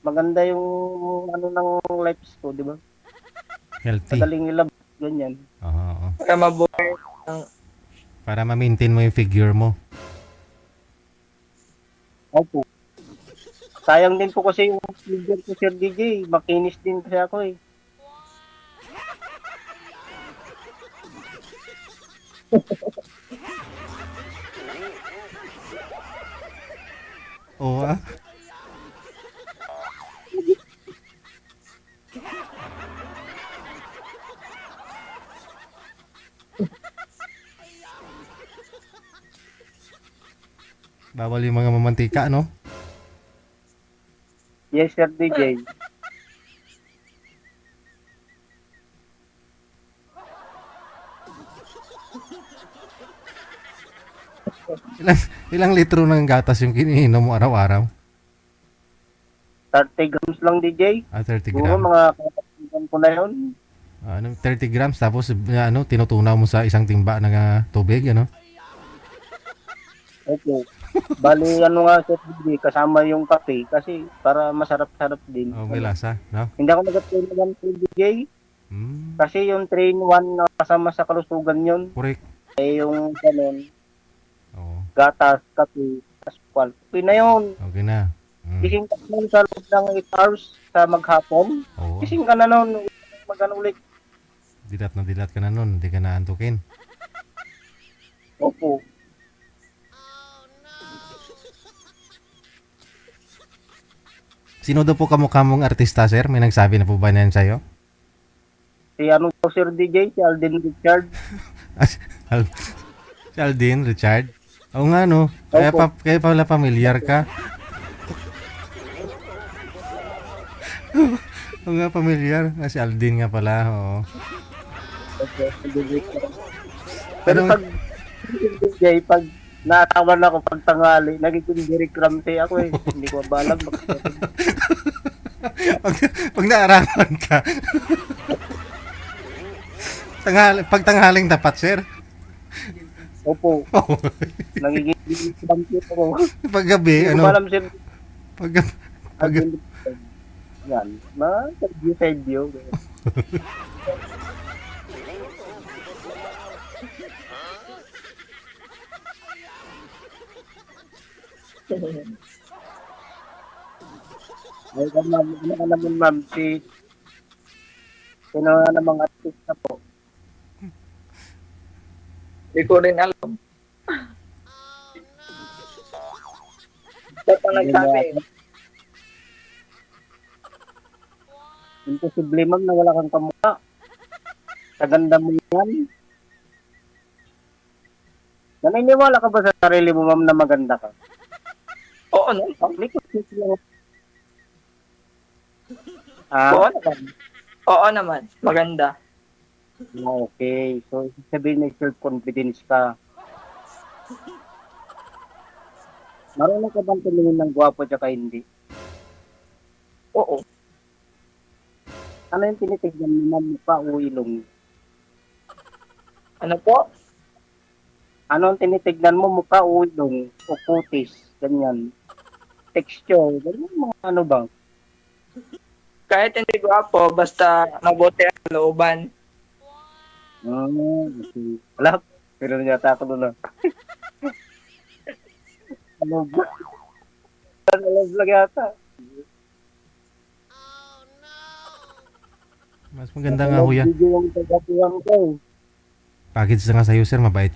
maganda yung ng lives ko, di ba? Healthy. Madaling ilabas, ganyan. Oo. Para mabuhay. Para ma-maintain mo yung figure mo. Opo. Sayang din po kasi yung figure ko, Sir DJ. Makinis din kasi ako eh. Oo ah. Bawal yung mga mamantika, no? Yes, Sir DJ. Ilang litro ng gatas yung kiniinom mo araw-araw? 30 grams lang, DJ. 30 Siguro grams. mga kakaibigan ko na yun. 30 grams tapos tinutunaw mo sa isang timba ng tubig, ano? Okay. Bali, ano nga, Sir DJ, kasama yung kape kasi para masarap-sarap din. Oh, may lasa, no? Hindi ako nag-train Sir DJ kasi yung train 1 na kasama sa kalusugan yun. Correct. Eh, yung ganun, Oo, gatas, kape, asphalt. Okay na yun. okay na. Gising ka nun sa loob ng 8 hours sa maghapon. Oo, Gising ka na nun, mag-ano ulit. dilat ka na nun, hindi ka na antukin. Opo. Sino daw po kamukha mong artista, sir? May nagsabi na po ba na yan sa'yo? Si ano po, Sir DJ, si Alden Richard. Si Aldin, Richard? Oo nga, no? Kaya pala familiar ka. Oo nga, familiar. Si Aldin nga pala, oo. Pero Ano? pag DJ, pag natawan ako pag tangali, nagiging Derek Ramsey ako eh. Hindi ko ba alam. pag naaraman ka. Pag tanghaling tapat, sir. Opo, nagiging Derek Ramsey ako. Pag gabi, Hindi ko ano? alam sir. Pag Yan, ma-interview. Ay, ma'am, ano ka naman ma'am, sino na namang artista po? Hindi ko rin alam. Ba't pa nagsabi? Imposible ma'am na wala kang kamukha. Sa ganda mo yan. Naniniwala ka ba sa sarili mo ma'am na maganda ka? Oo naman. Likod lang. Oo naman. Oo naman. Maganda. Okay. So, sabihin na self-confidence ka. Marunong ka bang tumingin ng gwapo tsaka hindi? Oo. Ano yung tinitignan mo ma'am, mukha o ilong? Ano po? Ano ang tinitignan mo, mukha o ilong? O kutis? Ganyan. Texture? Ganyan mga ano ba? Kahit hindi gwapo, basta mabuti ang looban. Okay. Wala. Pero yata ako doon. Ano ba? Ano lang yata. Mas maganda nga ho yan. Video yung tagapuan ko. Package na nga sa'yo, sir. Mabait.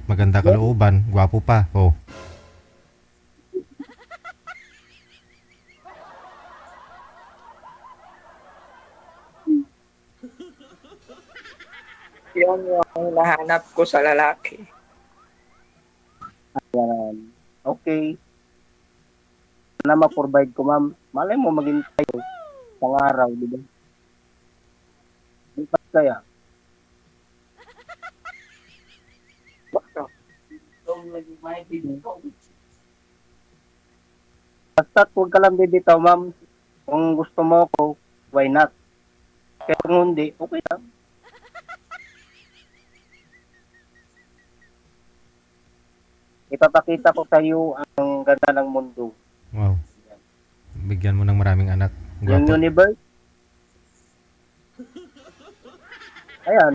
Maganda kalooban. Gwapo pa. Oh. Yun yung nahanap ko sa lalaki. Ayan. Okay. Na ma-provide ko, ma'am. Malay mo maging tayo pang araw, di ba? Di ba kaya? Basta. Basta huwag ka lang bibitaw, ma'am. Kung gusto mo ako, why not? Kaya kung hindi, okay lang. Ipapakita ko sa iyo ang ganda ng mundo. Wow. Bigyan mo ng maraming anak. Yung Gwapo. universe. Ayan.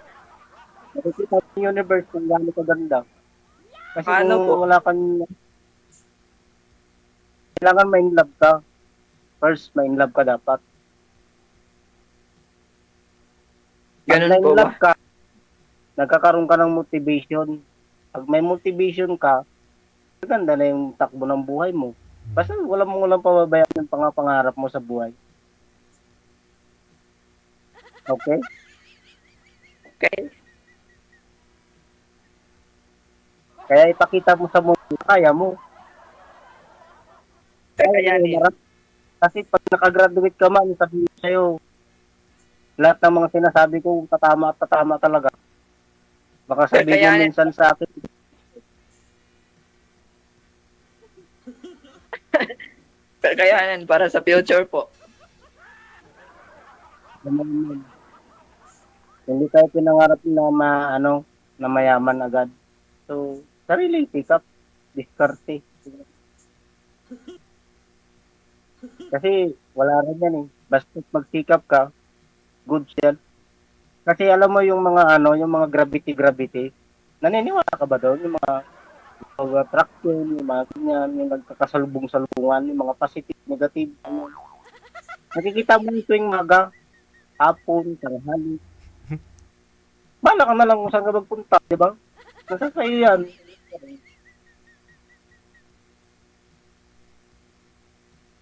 Nakikita mo yung universe kung gaano kaganda. Kasi Paano kung po? wala kang... Kailangan ma-in love ka. First, ma-in love ka dapat. Pag Ganun na-in po love ba? ka, nagkakaroon ka ng motivation. Pag may motivation ka, ganda na yung takbo ng buhay mo. Basta walang pababayaan yung pangarap mo sa buhay. Okay? Okay. Kaya ipakita mo sa mundo, kaya mo. Kaya yan. Kasi pag nakagraduate ka man, sabihin sa'yo, lahat ng mga sinasabi ko, tatama at tatama talaga. Baka sabihin niya Kakayanin. minsan sa akin, Kakayanin para sa future po. "Naman, hindi tayo pinangarap na na mayaman agad. So, sariling sikap, diskarte. Kasi wala rin yan eh. Basta magsikap ka, good yan. Kasi alam mo yung mga yung mga gravity. Naniniwala ka ba doon? Yung mga attraction, yung mga ganyan, yung nagkakasalubong-salubungan, yung mga positive, negative. Nakikita mo yung tuwing maga, hapon, tanghali. Bala ka na lang kung saan ka magpunta, di ba? Nasa sa'yo yan.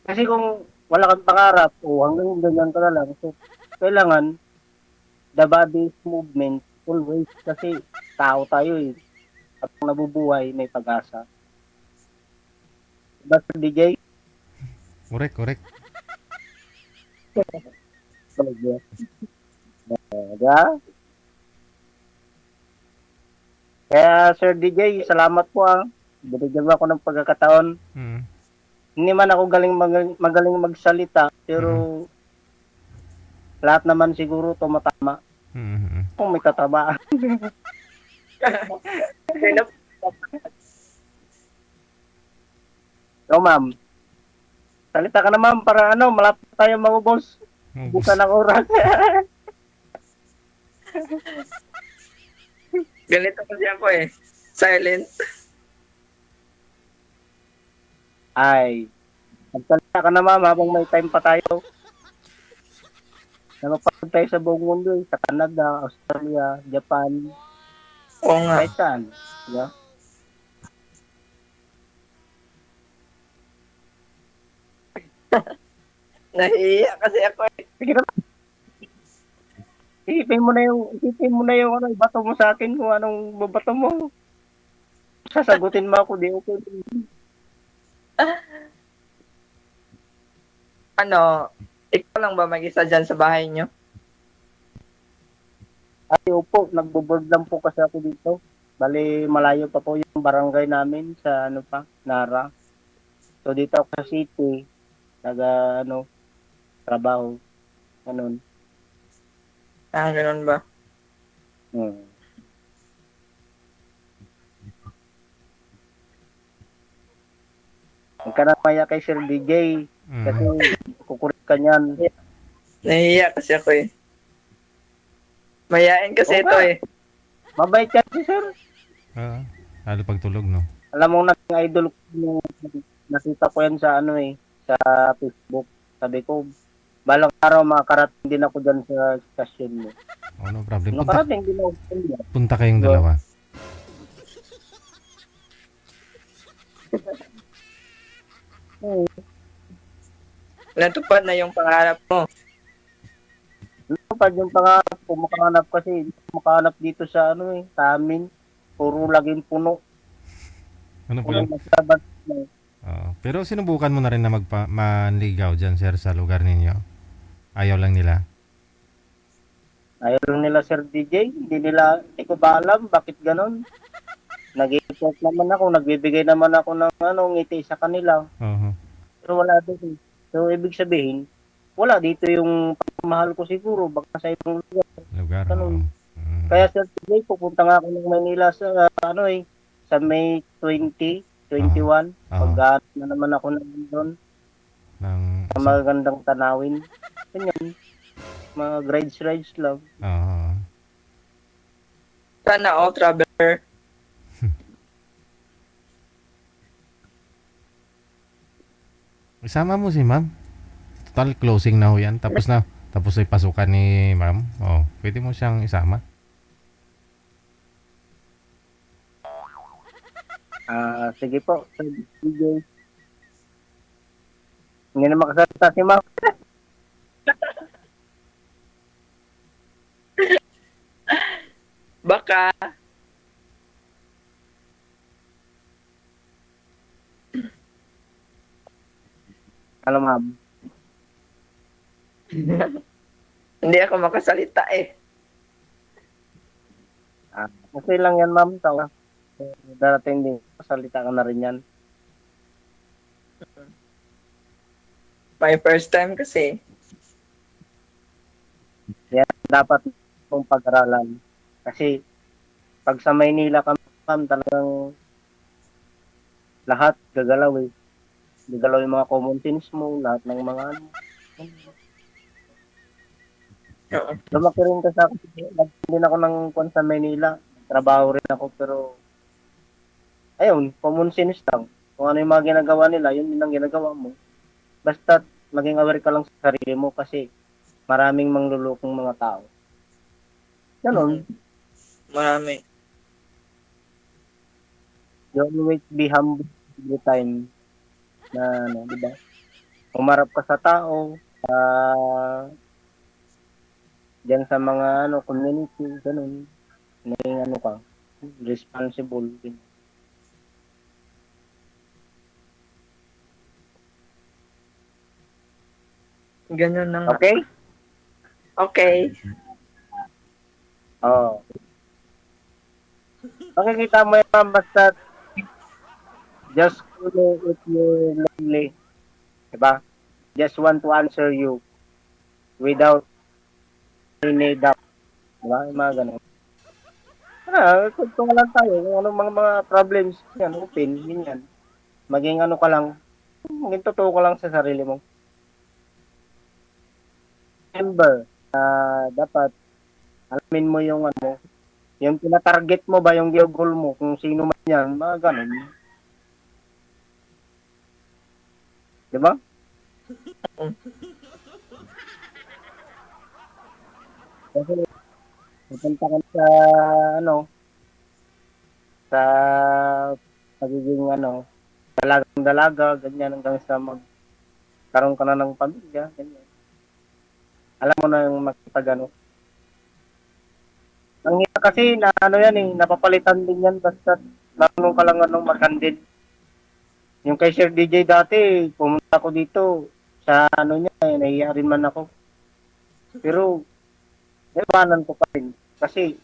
Kasi kung wala kang pangarap, o hanggang ganyan ka na lang, so, kailangan, the body is movement, always. Kasi tao tayo eh. At kung nabubuhay, may pag-asa. Diba, Sir DJ? Correct. Talaga. Talaga? Kaya, Sir DJ, salamat po ah. Binigyan mo ako ng pagkakataon. Mm. Hindi man ako magaling magsalita, pero lahat naman siguro tumatama. Mm. Kung may katamaan. So, ma'am. Salita ka na, ma'am, para malapit tayo maubos. Bukan ng oras. Ganito kasi ako eh. Silent. Ay, magsalita ka na, ma'am, habang may time pa tayo. Napapagod tayo sa buong mundo eh. Sa Canada, Australia, Japan, Oo nga. kahit saan. Diba? Nahihiya kasi ako eh. Sige na. Isipin mo na yung ibato mo sa akin kung anong babato mo. Sasagutin mo ako, di okay. Ikaw lang ba mag-isa dyan sa bahay nyo? Ay, opo, nagbo-board lang po kasi ako dito. Bali, malayo pa po yung barangay namin sa Nara. So, dito ako sa city, trabaho. Ganun. Ganun ba? Hmm. Huwag ka na maya kay Sir DJ, kasi kukurit ka niyan. Nahihiya kasi ako eh. Mayain kasi Oo ito nga. eh. Mabait yan si Sir. Lalo pag tulog, no? Alam mo, naging idol ko yung nakita ko yan sa sa Facebook. Sabi ko, balang araw makakarating din ako dyan sa stasyon mo. Oh, no problem. Nakarating din ako dyan. Punta kayong dalawa. Natupad na yung pangarap mo. Lupad yung pangarap ko, makahanap kasi, makahanap dito sa sa amin. Puro laging puno. Ano po Puro yun? masabat na. Pero sinubukan mo na rin na manligaw dyan, sir, sa lugar ninyo. Ayaw lang nila. Ayaw lang nila Sir DJ, hindi ko ba alam bakit ganon. Nag-i-effort naman ako, nagbibigay naman ako ng ngiti sa kanila. Pero wala din. So, ibig sabihin, wala dito yung pagmamahal ko siguro, baka sa ibang lugar. Ganun. Kaya Sir DJ, pupunta nga ako ng Manila sa sa May 2021. Pag na naman ako doon. Sa magagandang tanawin. Ganyan. Mga rides lang. Sana all traveler. Isama mo si ma'am. Total closing na ho yan. Tapos ay pasukan ni ma'am. Pwede mo siyang isama. Sige po, Sir DJ. Hindi na makasalita si ma'am. Baka. Alam ma'am. Hindi ako makasalita eh. Okay lang yan, ma'am. Tawa. Darating din. Salita ka na rin yan. My first time kasi. Yan, dapat mong pag-aralan. Kasi, pag sa Maynila ka, ma'am, talagang lahat gagalaw eh. Gagalaw yung mga common sense mo, lahat ng mga ano. Oo. Lumaki rin kasi ako. Nagpindin ako ng kwan sa Maynila. Trabaho rin ako, pero ayun, common sense lang. Kung ano yung mga ginagawa nila, yun din ang ginagawa mo. Basta maging aware ka lang sa sarili mo kasi maraming manglulukong mga tao. Ganon. Marami. You always be humble every time na ano, di ba? Umarap ka sa tao, diyan sa mga ano community, ganun. Naging ano ka, responsible. Ganyan na nga. Okay? Okay. Oo. Makikita mo yan, basta just if you're lonely. Diba? Just want to answer you without any doubt. Diba? Yung mga ganun. Kung lang tayo, kung anong mga problems, yan, open, yan. Maging ano ka lang, maging totoo ka lang sa sarili mo. Remember, dapat alamin mo yung ano, yung tinatarget mo ba, yung goal mo, kung sino man yan, mga ganun. Diba? Kasi, pupunta ka sa, ano, sa pagiging, ano, dalagang-dalaga, ganyan, hanggang sa magkaroon ka na ng pamilya, ganyan. Alam mo na yung makipag, ano. Ang hirap kasi, na, ano yan eh, napapalitan din yan, basta marunong ka lang, anong mag-handle. Yung kay Sir DJ dati, pumunta ako dito, sa ano niya, nahiya rin man ako. Pero, naiwanan ko pa rin. Kasi,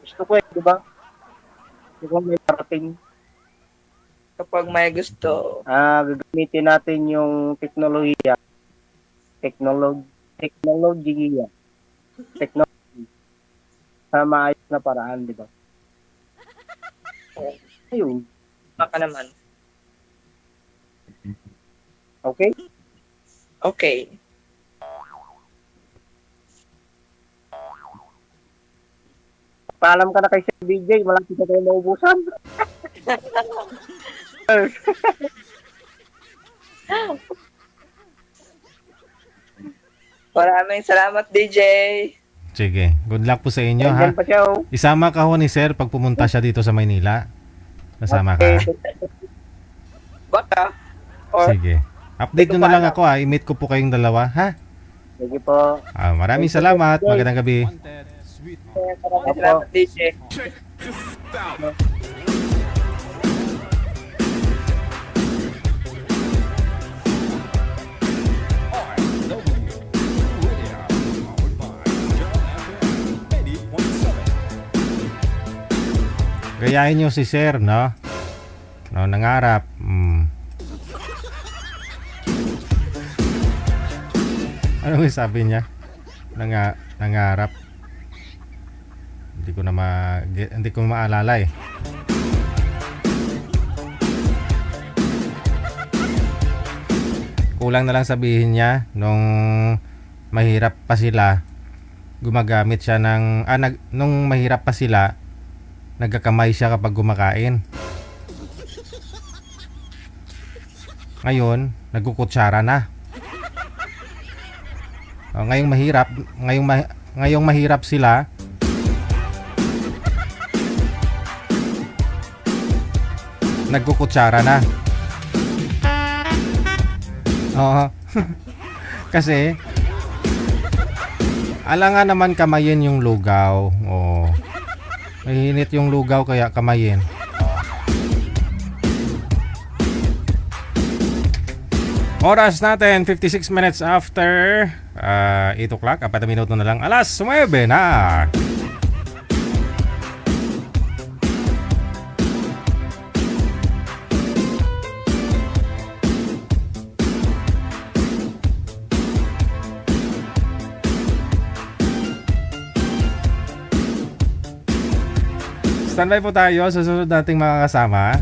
gusto ko di ba? Gusto ko may parating. Kapag may gusto, Gagamitin natin yung teknolohiya. Teknology sa maayos na paraan, di ba? Ayun. baka naman. Okay? Okay. Paalam ka na kay Sir DJ, malapit na tayo maubusan. Maraming salamat, DJ. Sige, good luck po sa inyo ha. Andyan pa siya, oh. Isama ka ho ni Sir pag pumunta siya dito sa Maynila. Nasama ka. Baka. Or, Sige. Update nyo na lang ako ha. I-meet ko po kayong dalawa ha. Sige po. Maraming salamat. Magandang gabi. Wanted, sweet maraming salamat, DJ. Radio, powered by Jal FM 80.7. Gayahin nyo si Sir, no? No, nangarap. Ano yung sabi niya? Nangarap. Hindi ko maalala eh. Kulang na lang sabihin niya nung mahirap pa sila, gumagamit siya ng nung mahirap pa sila, nagkakamay siya kapag gumakain. Ngayon, nagkukutsara na. Ngayong mahirap sila, nagkukutsara na. Oo. Kasi alangan naman kamayin yung lugaw. Oo. Mahinit yung lugaw kaya kamayin. Oras natin 56 minutes after 8 o'clock. 4 minuto na lang. Alas 9 na. Standby po tayo sa susunod nating mga kasama.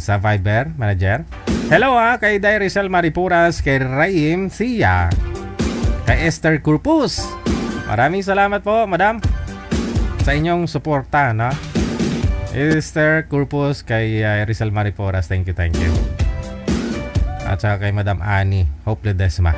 Sa Viber, manager. Hello kay Day Rizal Maripuras, kay Raim Sia, kay Esther Corpus. Maraming salamat po, madam, sa inyong suporta, no? Esther Corpus, kay Rizal Maripuras, thank you. At saka kay Madam Annie Hope Ledesma.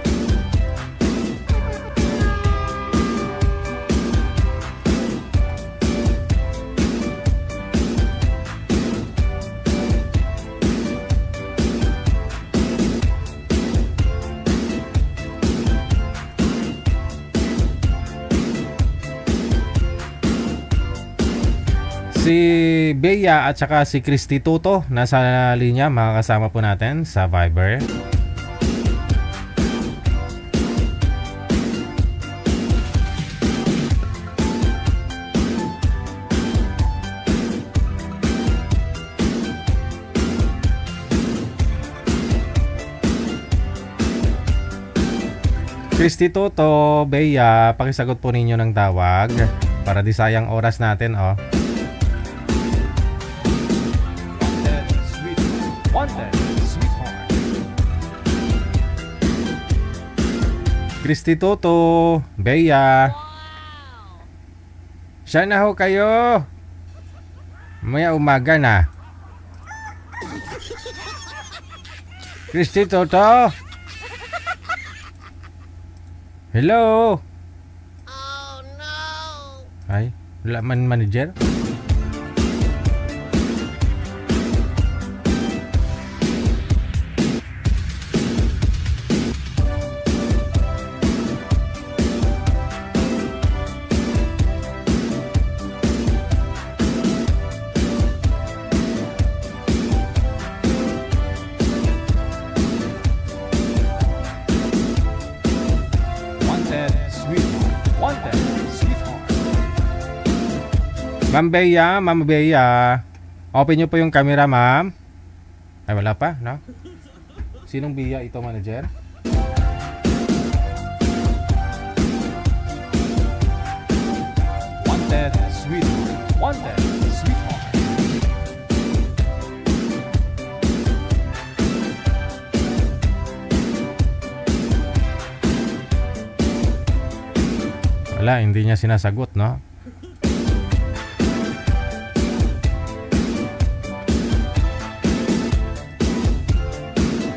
Si Bea at saka si Christy Toto nasa linya, makakasama po natin sa Viber. Christy Toto, Bea, pakisagot po ninyo ng tawag para di sayang oras natin, oh. Christy Toto, Bea. Siya na ho kayo. Maya umaga na. Christy Toto. Hello. Oh no. Ay, wala man manager. Ma'am Bea, open nyo po yung camera, ma'am. Ay, wala pa, no? Sinong Bea ito, manager? Wanted, sweetheart. Wala, hindi niya sinasagot, no?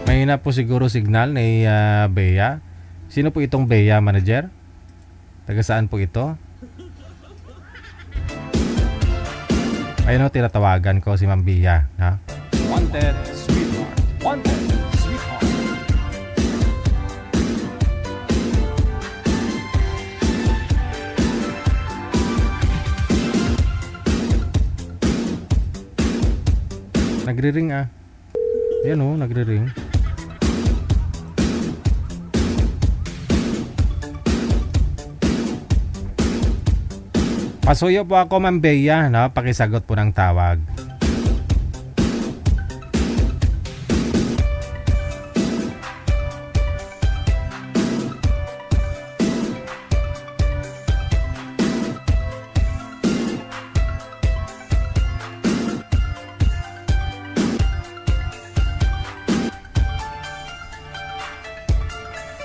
Mahina po siguro signal ni Bea. Sino po itong Bea, manager? Taga saan po ito? Ayun o, tinatawagan ko si Ma'am Bea, ha? Wanted, sweetheart. Wanted, sweetheart. Nagre-ring ah. Ayan o, nagre-ring. Pasuyo po ako, Ma'am Bea, no? Pakisagot po ng tawag.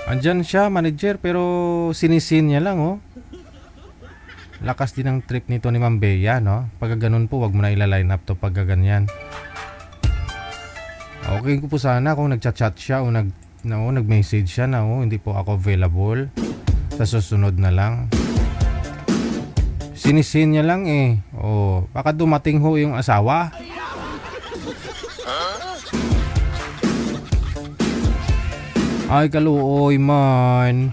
Andyan siya, manager, pero sinisin niya lang, oh. Lakas din ang trip nito ni Ma'am Bea, no? Pagka ganun po, wag mo na ila-line up to pagka ganyan. Okay ko po sana kung nagchat-chat siya o nag-message siya na, hindi po ako available. Sa susunod na lang. Sinisin niya lang eh. Baka dumating ho yung asawa. Ay, kaluoy man.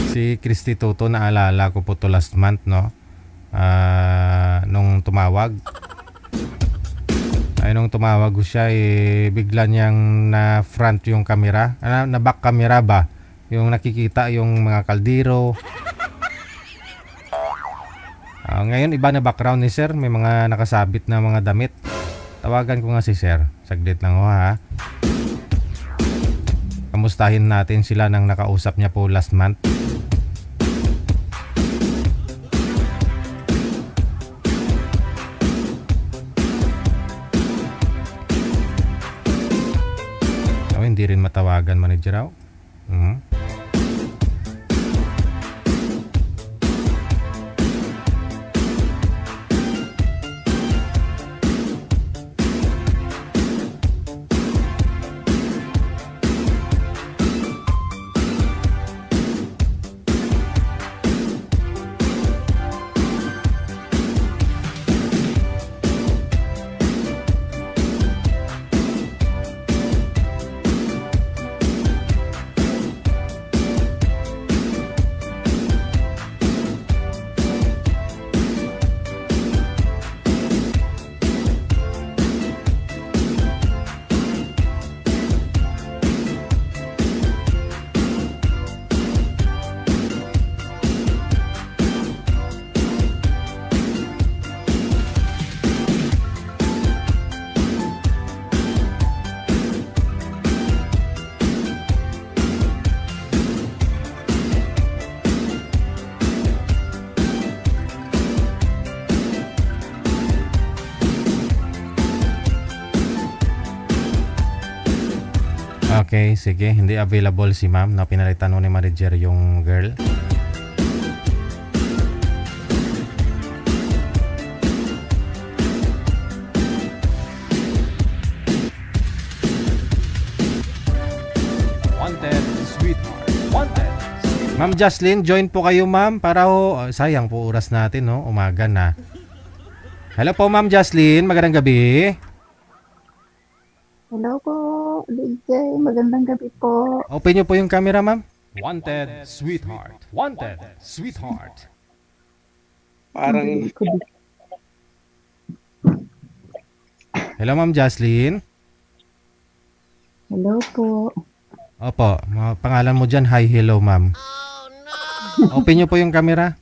Si Christy Toto, naalala ko po to last month, no? Nung tumawag. Nung tumawag ko siya, bigla niyang na front yung camera. Na back camera ba? Yung nakikita yung mga kaldero. Ngayon, iba na background ni sir. May mga nakasabit na mga damit. Tawagan ko nga si sir. Saglit lang ho ha. Kamustahin natin sila nang nakausap niya po last month. Hindi rin matawagan manager raw. Okay, sige. Hindi available si ma'am na pinalitan ni manager yung girl. Wanted, sweetheart. Wanted. Ma'am Jocelyn, join po kayo ma'am para sayang po oras natin no, umaga na. Hello po Ma'am Jocelyn, magandang gabi. Hello po, DJ. Magandang gabi po. Open niyo po yung camera ma'am. Wanted, sweetheart. Wanted, sweetheart. Parang Hello Ma'am Jocelyn. Hello po. Opo, pangalan mo dyan, hi, hello ma'am. Open niyo po yung camera.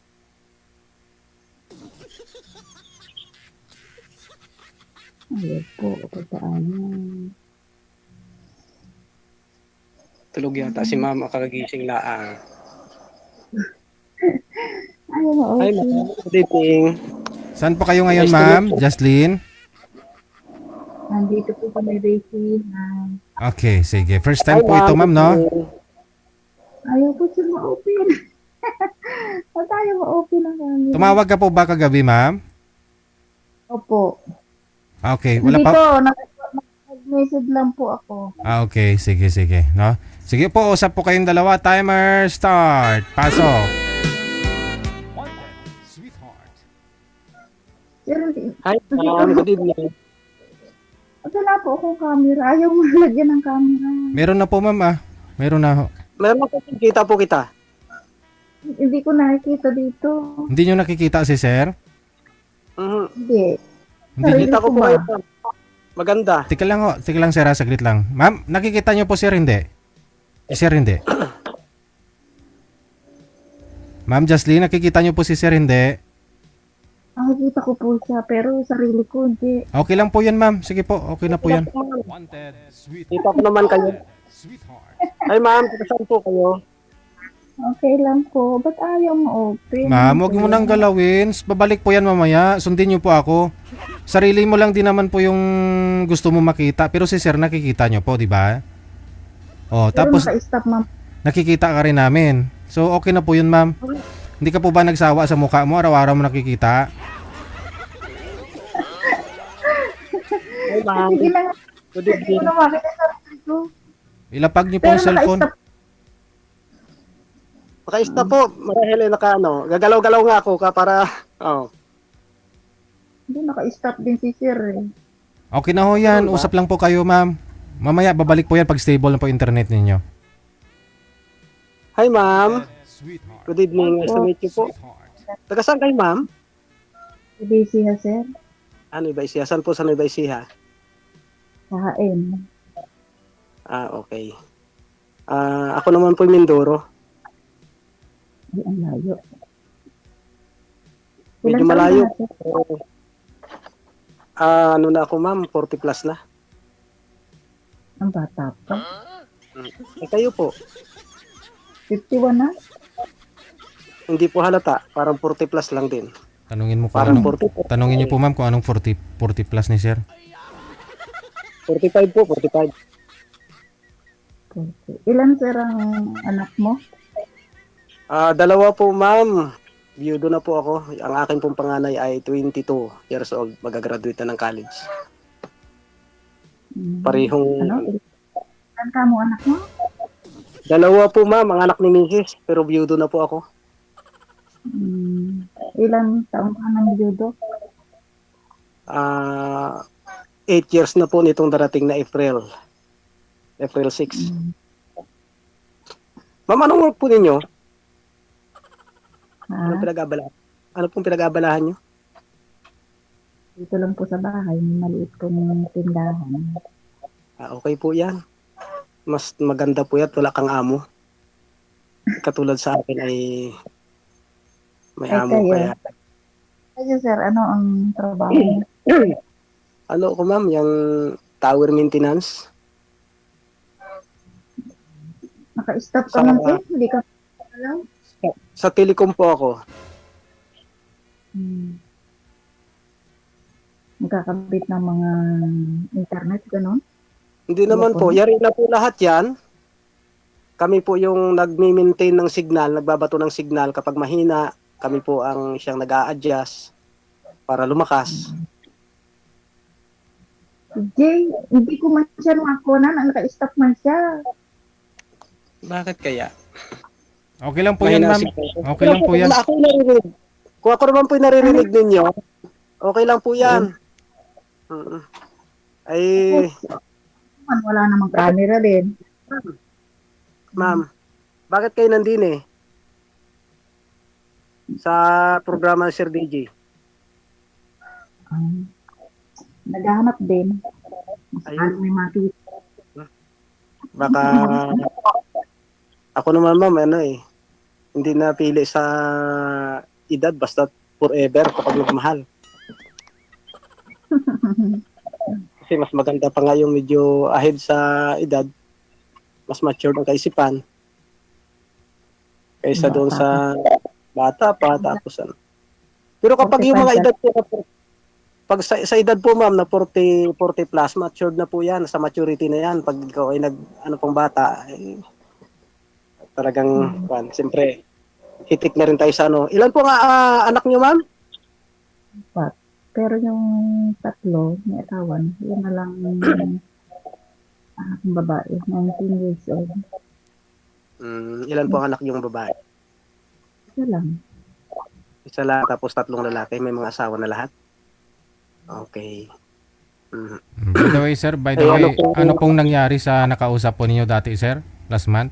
Ayaw po, pagpaanan. tulog yata si ma'am, akalagising na Ayaw mo, Hi okay. ma'am, good evening. Saan po kayo ngayon ma'am, Jocelyn? Nandito po kami, Ricky. Okay, sige. First time po ito ma'am, no? Ayaw po siya ma-open. Ba't ayaw ma-open ang kami? Tumawag ka po ba kagabi ma'am? Opo. Okay, wala Hindi pa. po, nag-message lang po ako. Okay, sige, sige. No? Sige po, usap po kayong dalawa. Timer, start. Pasok. Wanted, sweetheart. Pero hindi. Hi ma'am, good evening. Wala po akong camera. Ayaw mo lagyan ng camera. Meron na po ma'am ah. Meron na ho. Meron po kita po kita. Hindi ko nakikita dito. Hindi nyo nakikita si sir? Hindi. Hindi Sarili Kita ko po ba? kayo. Maganda. Tika lang ho. Tika lang sir, saglit lang. Ma'am, nakikita nyo po sir, hindi? Sir, hindi. Ma'am Jocelyn, nakikita nyo po si sir, hindi? Nakikita ko po siya, pero sarili ko hindi. Okay lang po yan ma'am. Sige po, okay na po yan. Wanted, sweetheart. Kita ko naman kayo. Sweetheart. Hi ma'am, saan po kayo? Okay lang po. Ba't ayaw mo open? Ma'am, huwag mo nang galawin. Babalik po yan mamaya. Sundin nyo po ako. Sarili mo lang din naman po yung gusto mo makita. Pero si sir nakikita nyo po, di ba? Oh, Pero tapos naka-stop, ma'am. nakikita ka rin namin. So, okay na po yun, ma'am. Hindi ka po ba nagsawa sa mukha mo? Araw-araw mo nakikita? Hi ma'am, Sige lang. good Hindi ko evening. na makita sa sarili ko. Ilapag nyo po Pero ang cellphone. naka-stop. Naka-stop po, marahil ay gagalaw-galaw nga ako para, Hindi, naka-stop din si sir eh. Okay na ho yan. Usap lang po kayo, ma'am. Mamaya, babalik po yan pag stable na po internet ninyo. Hi ma'am, Sweetheart. good evening, nice to meet you po. Sweetheart. Taga saan kayo ma'am? Busy ha, sir. Ano Nueva Ecija? Saan po sa Nueva Ecija? Sa HM. Okay. Ako naman po yung Mindoro. Ay, ang layo. Ilan Medyo taon malayo. ka na, sir? Ano na ako ma'am, 40 plus na. Ang bata pa. Kayo po, 51 na? hindi po halata, parang 40 plus lang din. Tanungin mo kung Parang anong, 40, tanungin niyo po ma'am kung anong 40 plus ni sir. 45 po, 45. Okay. Ilan, sir, ang anak mo? Dalawa po ma'am. Biyudo na po ako. Ang akin pong panganay ay 22 years old. Magagraduate na ng college. Parehong Ano? Ilan ka mo anak mo? dalawa po ma'am, ang anak ni Mrs. Pero biyudo na po ako. Ilan taon ka ng judo? 8 years na po nitong darating na April. April 6. Ma'am, anong work po ninyo? Anong pinag-abalahan? Ano pong pinag-abalahan nyo? Dito lang po sa bahay, may maliit kong tindahan. Okay po yan. Mas maganda po yan, wala kang amo. Katulad sa akin ay may Ay, amo kayo. kaya. Kayo, sir, ano ang trabaho niyo? Ano ko ma'am, yung tower maintenance. Naka-stop ka Sa- man, sir? Hindi ka alam? Sa telecom po ako. Magkakabit ng mga internet, gano'n? Hindi naman po, yari na po lahat yan. Kami po yung nag-maintain ng signal, nagbabato ng signal kapag mahina. Kami po ang siyang nag-a-adjust para lumakas. Jay, hindi ko man siya makakunan, ang naka-stop man siya. Bakit kaya? Okay lang po yan Mahina ma'am. signal. Okay lang po yan. Kung ako yung naririnig, kung ako naman po yung naririnig ninyo, okay lang po yan. Ay, Wala namang camera din. ma'am, bakit kayo nandun eh? Sa programa ng Sir DJ. Naghahanap din. Ayun. Ano may makita. Baka ako naman ma'am, hindi napili sa edad basta forever kapag nagmahal. Kasi mas maganda pa nga yung medyo ahead sa edad, mas mature ang kaisipan kaysa doon sa bata pa tapos ano. Pero kapag yung mga edad po, pag sa edad po ma'am na 40 plus, matured na po yan, sa maturity na yan. Pag ikaw ay ano pang bata, talagang, siyempre, hitik na rin tayo sa ano. Ilan po nga anak niyo ma'am? Pero yung tatlo, may asawan, yun na lang anak ng babae, 19 years old. Ilan po ang anak niyong babae? Isa lang. Isa lang, tapos tatlong lalaki, may mga asawa na lahat? Okay. By the way sir, ano pong nangyari sa nakausap po ninyo dati sir? Last month?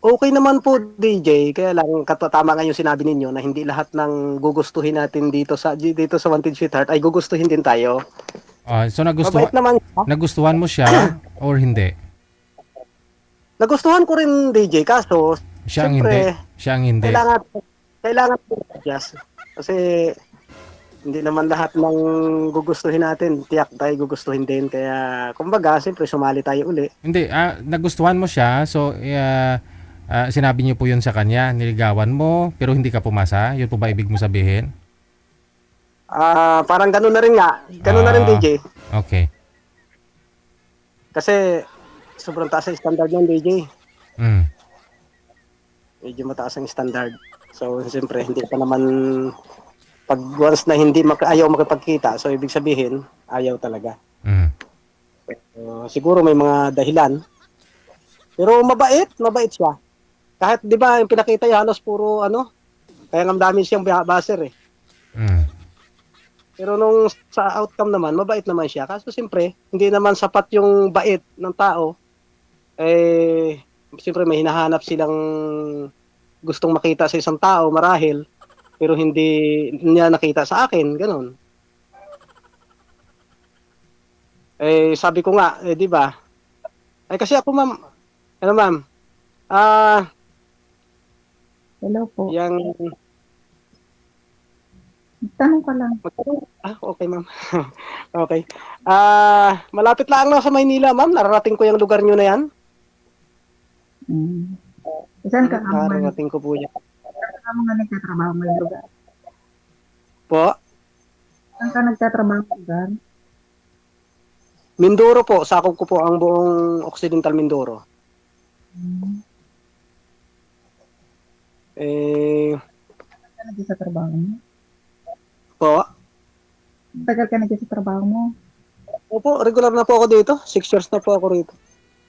Okay naman po DJ, kaya lang tama nga yung sinabi ninyo na hindi lahat ng gugustuhin natin dito sa Wanted Sweetheart ay gugustuhin din tayo. So Mabait naman siya. nagustuhan mo siya or hindi? Nagustuhan ko rin DJ, kaso Siya ang siyempre, hindi. Siya ang hindi. kailangan po adjust. Kasi hindi naman lahat ng gugustuhin natin, tiyak tayo gugustuhin din. Kaya, kumbaga, siyempre, sumali tayo uli. Hindi, nagustuhan mo siya. So sinabi niyo po yun sa kanya, niligawan mo pero hindi ka pumasa. Yun po ba ibig mo sabihin? Parang ganun na rin nga. Ganun na rin, DJ. Okay. Kasi, sobrang taas ang standard ng DJ. Medyo mataas ang standard. So, siyempre, hindi pa naman pag once na hindi ayaw makipagkita, so ibig sabihin, ayaw talaga. Siguro may mga dahilan. Pero mabait siya. Kahit 'di ba, yung pinakita niya halos puro kaya ang dami siyang baser eh. Pero nung sa outcome naman, mabait naman siya. Kasi siyempre, hindi naman sapat yung bait ng tao. Siyempre may hinahanap silang gustong makita sa isang tao marahil, pero hindi niya nakita sa akin, ganun. Sabi ko nga, di ba? Kasi ako ma'am, Hello po. Tanong ka lang. Okay, ma'am. Okay. Malapit lang na sa Maynila, ma'am. Nararating ko yung lugar nyo na yan. Mm. Saan ka nga Nararating ko po yan. nga nagtatrabaho ngayong lugar? Po, Saan ka nagtatrabaho ng lugar? Mindoro po. Sakop ko po ang buong Occidental Mindoro. Saan ka naging sa trabaho mo? Po, Tagal ka naging sa trabaho mo? opo, regular na po ako dito. 6 years na po ako rito.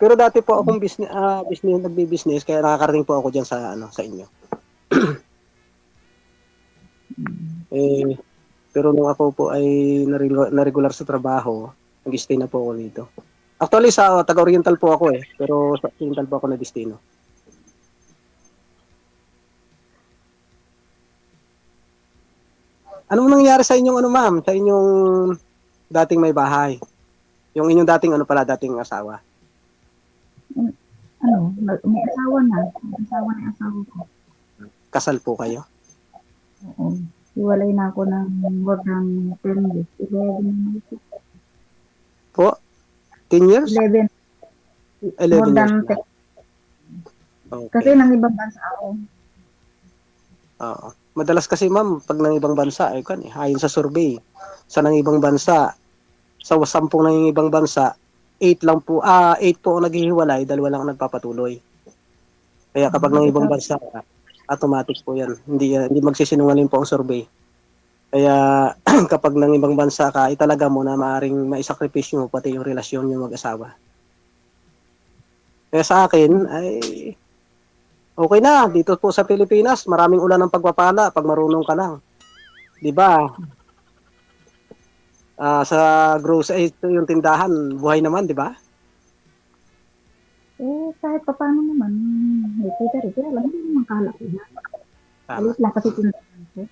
Pero dati po akong nagbi-business, kaya nakakarating po ako dyan sa, sa inyo. Pero nung ako po ay na-regular sa trabaho, nag-stay na po ako dito. Actually, sa taga-Oriental po ako pero sa Oriental po ako na-destino. Anong nangyari sa inyong ma'am? Sa inyong dating may bahay? Yung inyong dating asawa? May asawa na. May asawa na yung asawa ko. Kasal po kayo? Oo. Iwalay na ako ng wag ng 10 years. 11 years. Po? 10 years? 11. 11 More than years. 10. Okay. Kasi nang ibang bansa ako. Oo. Madalas kasi ma'am, pag ng ibang bansa, ayon sa survey, sa ng ibang bansa, sa 10 ng ibang bansa, 8 po ang naghihiwalay, 2 lang ang nagpapatuloy. Kaya kapag ng ibang bansa, automatic po yan. Hindi magsisinungaling po ang survey. Kaya kapag ng ibang bansa ka, italaga mo na maaaring maisakripisyo mo pati yung relasyon yung mag-asawa. Kaya sa akin, ay okay na. Dito po sa Pilipinas, maraming ulan ng pagpapala pag marunong ka lang. 'Di ba? Sa grocery, yung tindahan, buhay naman, 'di ba? Kahit pa paano naman, may kita rin. Kaya lang, hindi naman kalaki na. Tama. Alit lang kasi tindahan ko.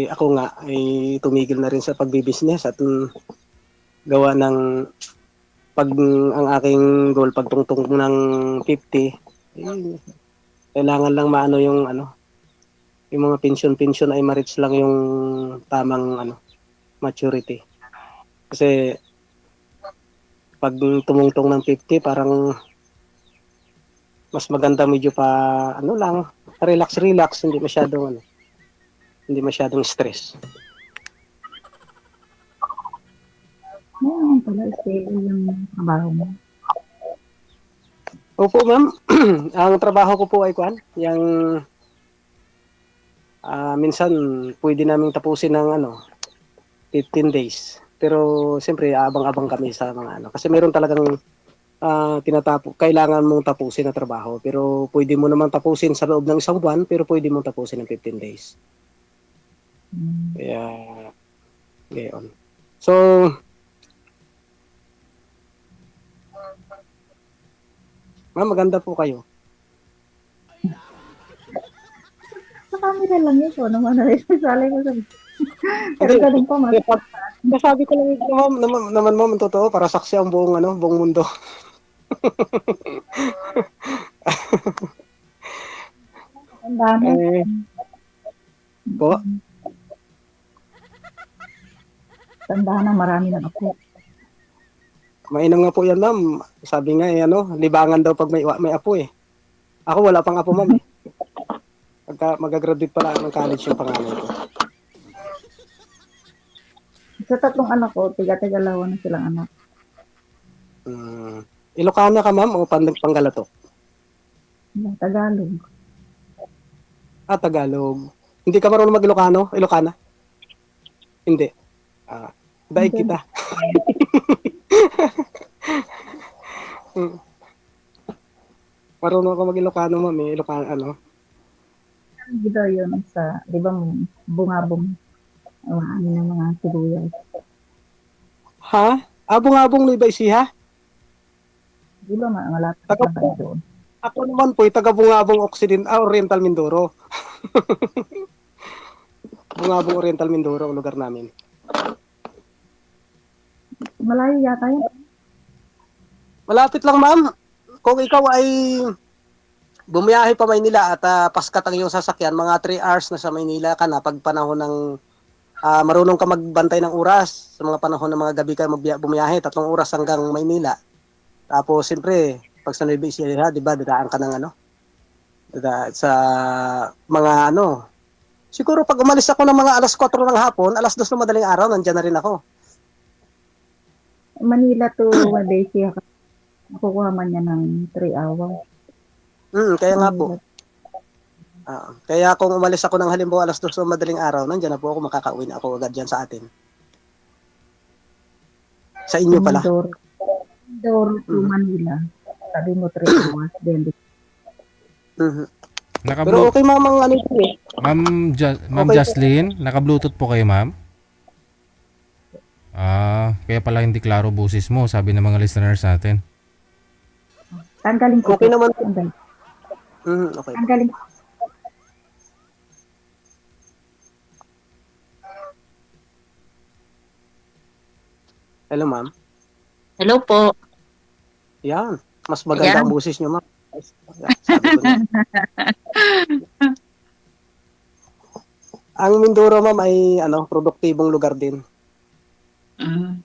Ako nga, tumigil na rin sa pagbibusiness at gawa ng ang aking goal pagtungtong ng 50, kailangan lang maano yung mga pension ay ma-reach lang yung tamang maturity. Kasi pag tumungtong ng 50, parang mas maganda medyo pa lang, relax, hindi masyadong stress. Ngayon pala, stable yung trabaho mo. Opo, ma'am. Ang trabaho ko po ay yung minsan pwede naming tapusin ng 15 days. Pero siyempre abang-abang kami sa mga kasi meron talagang kailangan mong tapusin na trabaho. Pero pwede mo naman tapusin sa loob ng 1 buwan, pero pwede mong tapusin ng 15 days. Kaya gayon. So ma'am, maganda po kayo. Sa camera lang yun. So, naman na rin. Salay ko sa... Pero ganun pa, mas. Sabi ko lang ma'am, totoo, para saksi ang buong mundo. Ang dami. Po? Tandaan na marami ng ako. Mainam nga po yan, ma'am. Sabi nga, libangan daw pag may apo Ako, wala pang apo, ma'am. Pagka mag-graduate pala ng college yung panganay ko. Sa 3 anak ko, tiga-tigalawa na silang anak. Ilocana ka, ma'am, o Panggalatok? Tagalog. Tagalog. Hindi ka marunong mag-Ilocano? Ilocana? Hindi. Daig kita. Marunong ako mag-Ilocano, ma'am, Ilocano, Dito yun sa, di ba, bungabong. Ano ng mga sibuyas. Ha? Abong-abong Nueva Ecija? Di ba, malapit lang kayo doon. Ako naman po, taga-Bungabong Oriental Mindoro. Bungabong Oriental Mindoro, ang lugar namin. Malayo yata yun. Malapit lang, ma'am. Kung ikaw ay bumiyahe pa Maynila at paskat ang iyong sasakyan, mga 3 hours na sa Maynila ka na pag panahon ng marunong ka magbantay ng oras. Sa mga panahon ng mga gabi ka bumiyahe, 3 oras hanggang Maynila. Tapos siyempre, pag sa Nueva Ecija, di ba, dadaan ka ng sa mga siguro pag umalis ako ng mga alas 4 ng hapon, alas 2 ng madaling araw, nandiyan na rin ako. Manila to Malaysia, nakukuha man niya ng 3 hours. Kaya nga po. Kaya kung umalis ako ng halimbawa alas 2 ng madaling araw, nandiyan na po ako, makakauwi na ako agad dyan sa atin. Sa inyo pala. Door to Manila. Sabi mo 3 hours. Then, Pero okay mamang ito eh. Ma'am Okay. Jocelyn, naka-Bluetooth po kayo, ma'am? Kaya pala hindi klaro boses mo, sabi ng mga listeners natin. tanggalin ko. Okay naman po. Tanggalin. Okay. Tanggalin ko. Hello, ma'am. Hello po. Yan. Mas maganda Ayan. ang boses niyo, ma'am. Sabi ko na. Ang Mindoro, ma'am, ay produktibong lugar din. Mm.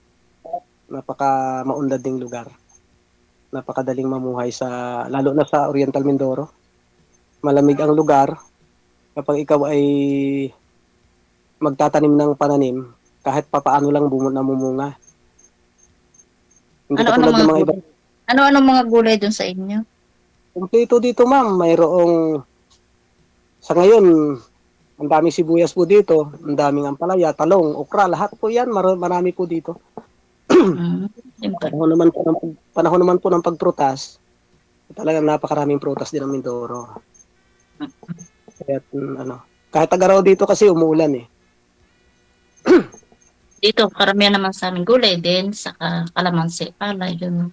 Napaka maunlad ding lugar. Napakadaling mamuhay lalo na sa Oriental Mindoro. Malamig ang lugar. Kapag ikaw ay magtatanim ng pananim, kahit papaano lang namumunga. Hindi katulad ng mga iba. Ano mga gulay dun sa inyo? Kumpleto dito, ma'am. Mayroong sa ngayon, ang daming sibuyas po dito, ang daming ampalaya, talong, okra, lahat po 'yan, marami po dito. Panahon naman po ng pagprutas. Talagang napakaraming prutas din ng Mindoro. Kaya kahit tagaraw dito kasi umuulan eh. Dito, karamihan naman sa aming gulay din, saka kalamansi, palay, yun.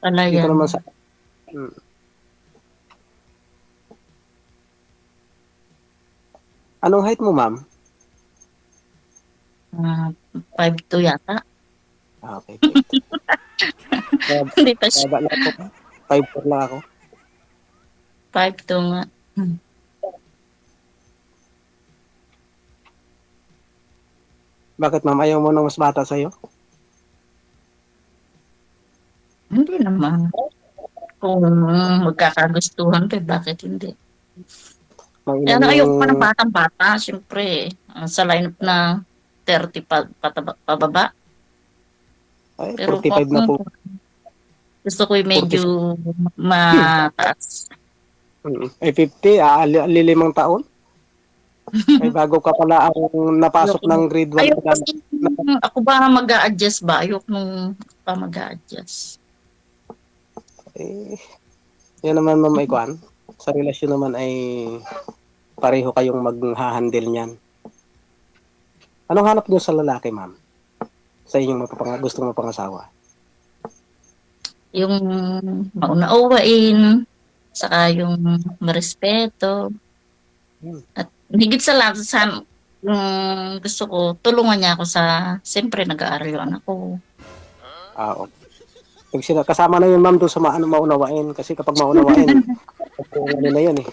Palay dito naman sa... Anong height mo, ma'am? 5'2" yata. Okay. Hindi pa siya. 5'4" lang ako. 5'2" nga. Bakit, ma'am? Ayaw mo nang mas bata sa'yo? Hindi naman. Kung magkakagustuhan pa, bakit hindi? Kaya ayoko pa ng batang-bata, siyempre. Sa lineup na 30 pababa. Ay, Pero 45 na po. Gusto ko yung medyo mataas. Ay, 50, lilimang taon? Ay, bago ka pala ang napasok ng grade 1. Ako ba mag-a-adjust ba? Ayoko nung pa mag-a-adjust. Yan naman, ma'am, Ikuan. Sa relasyon naman ay pareho kayong mag-handle niyan. Anong hanap niyo sa lalaki, ma'am? Sa inyong gustong mapangasawa? Yung maunauwain, saka yung marespeto. At higit sa lahat, gusto ko, tulungan niya ako siyempre nag-aaral yung anak ko. Okay. Kasama na yun, ma'am, doon sa maunawain. Kasi kapag maunawain, na yun eh.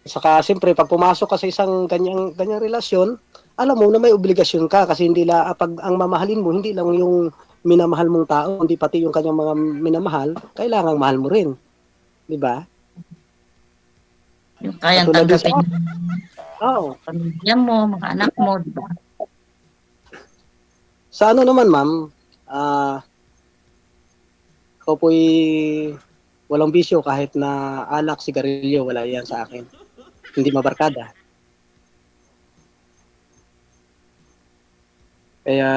Saka, siyempre, pag pumasok ka sa isang ganyang relasyon, alam mo na may obligasyon ka kasi pag ang mamahalin mo, hindi lang yung minamahal mong tao, hindi pati yung kanyang mga minamahal, kailangang mahal mo rin. Di ba? Yung kayang tanggapin pamilya mo, mga anak mo, di ba? Sa naman, ma'am, ako po'y walang bisyo kahit na alak, sigarilyo, wala yan sa akin. Hindi mabarkada. Kaya,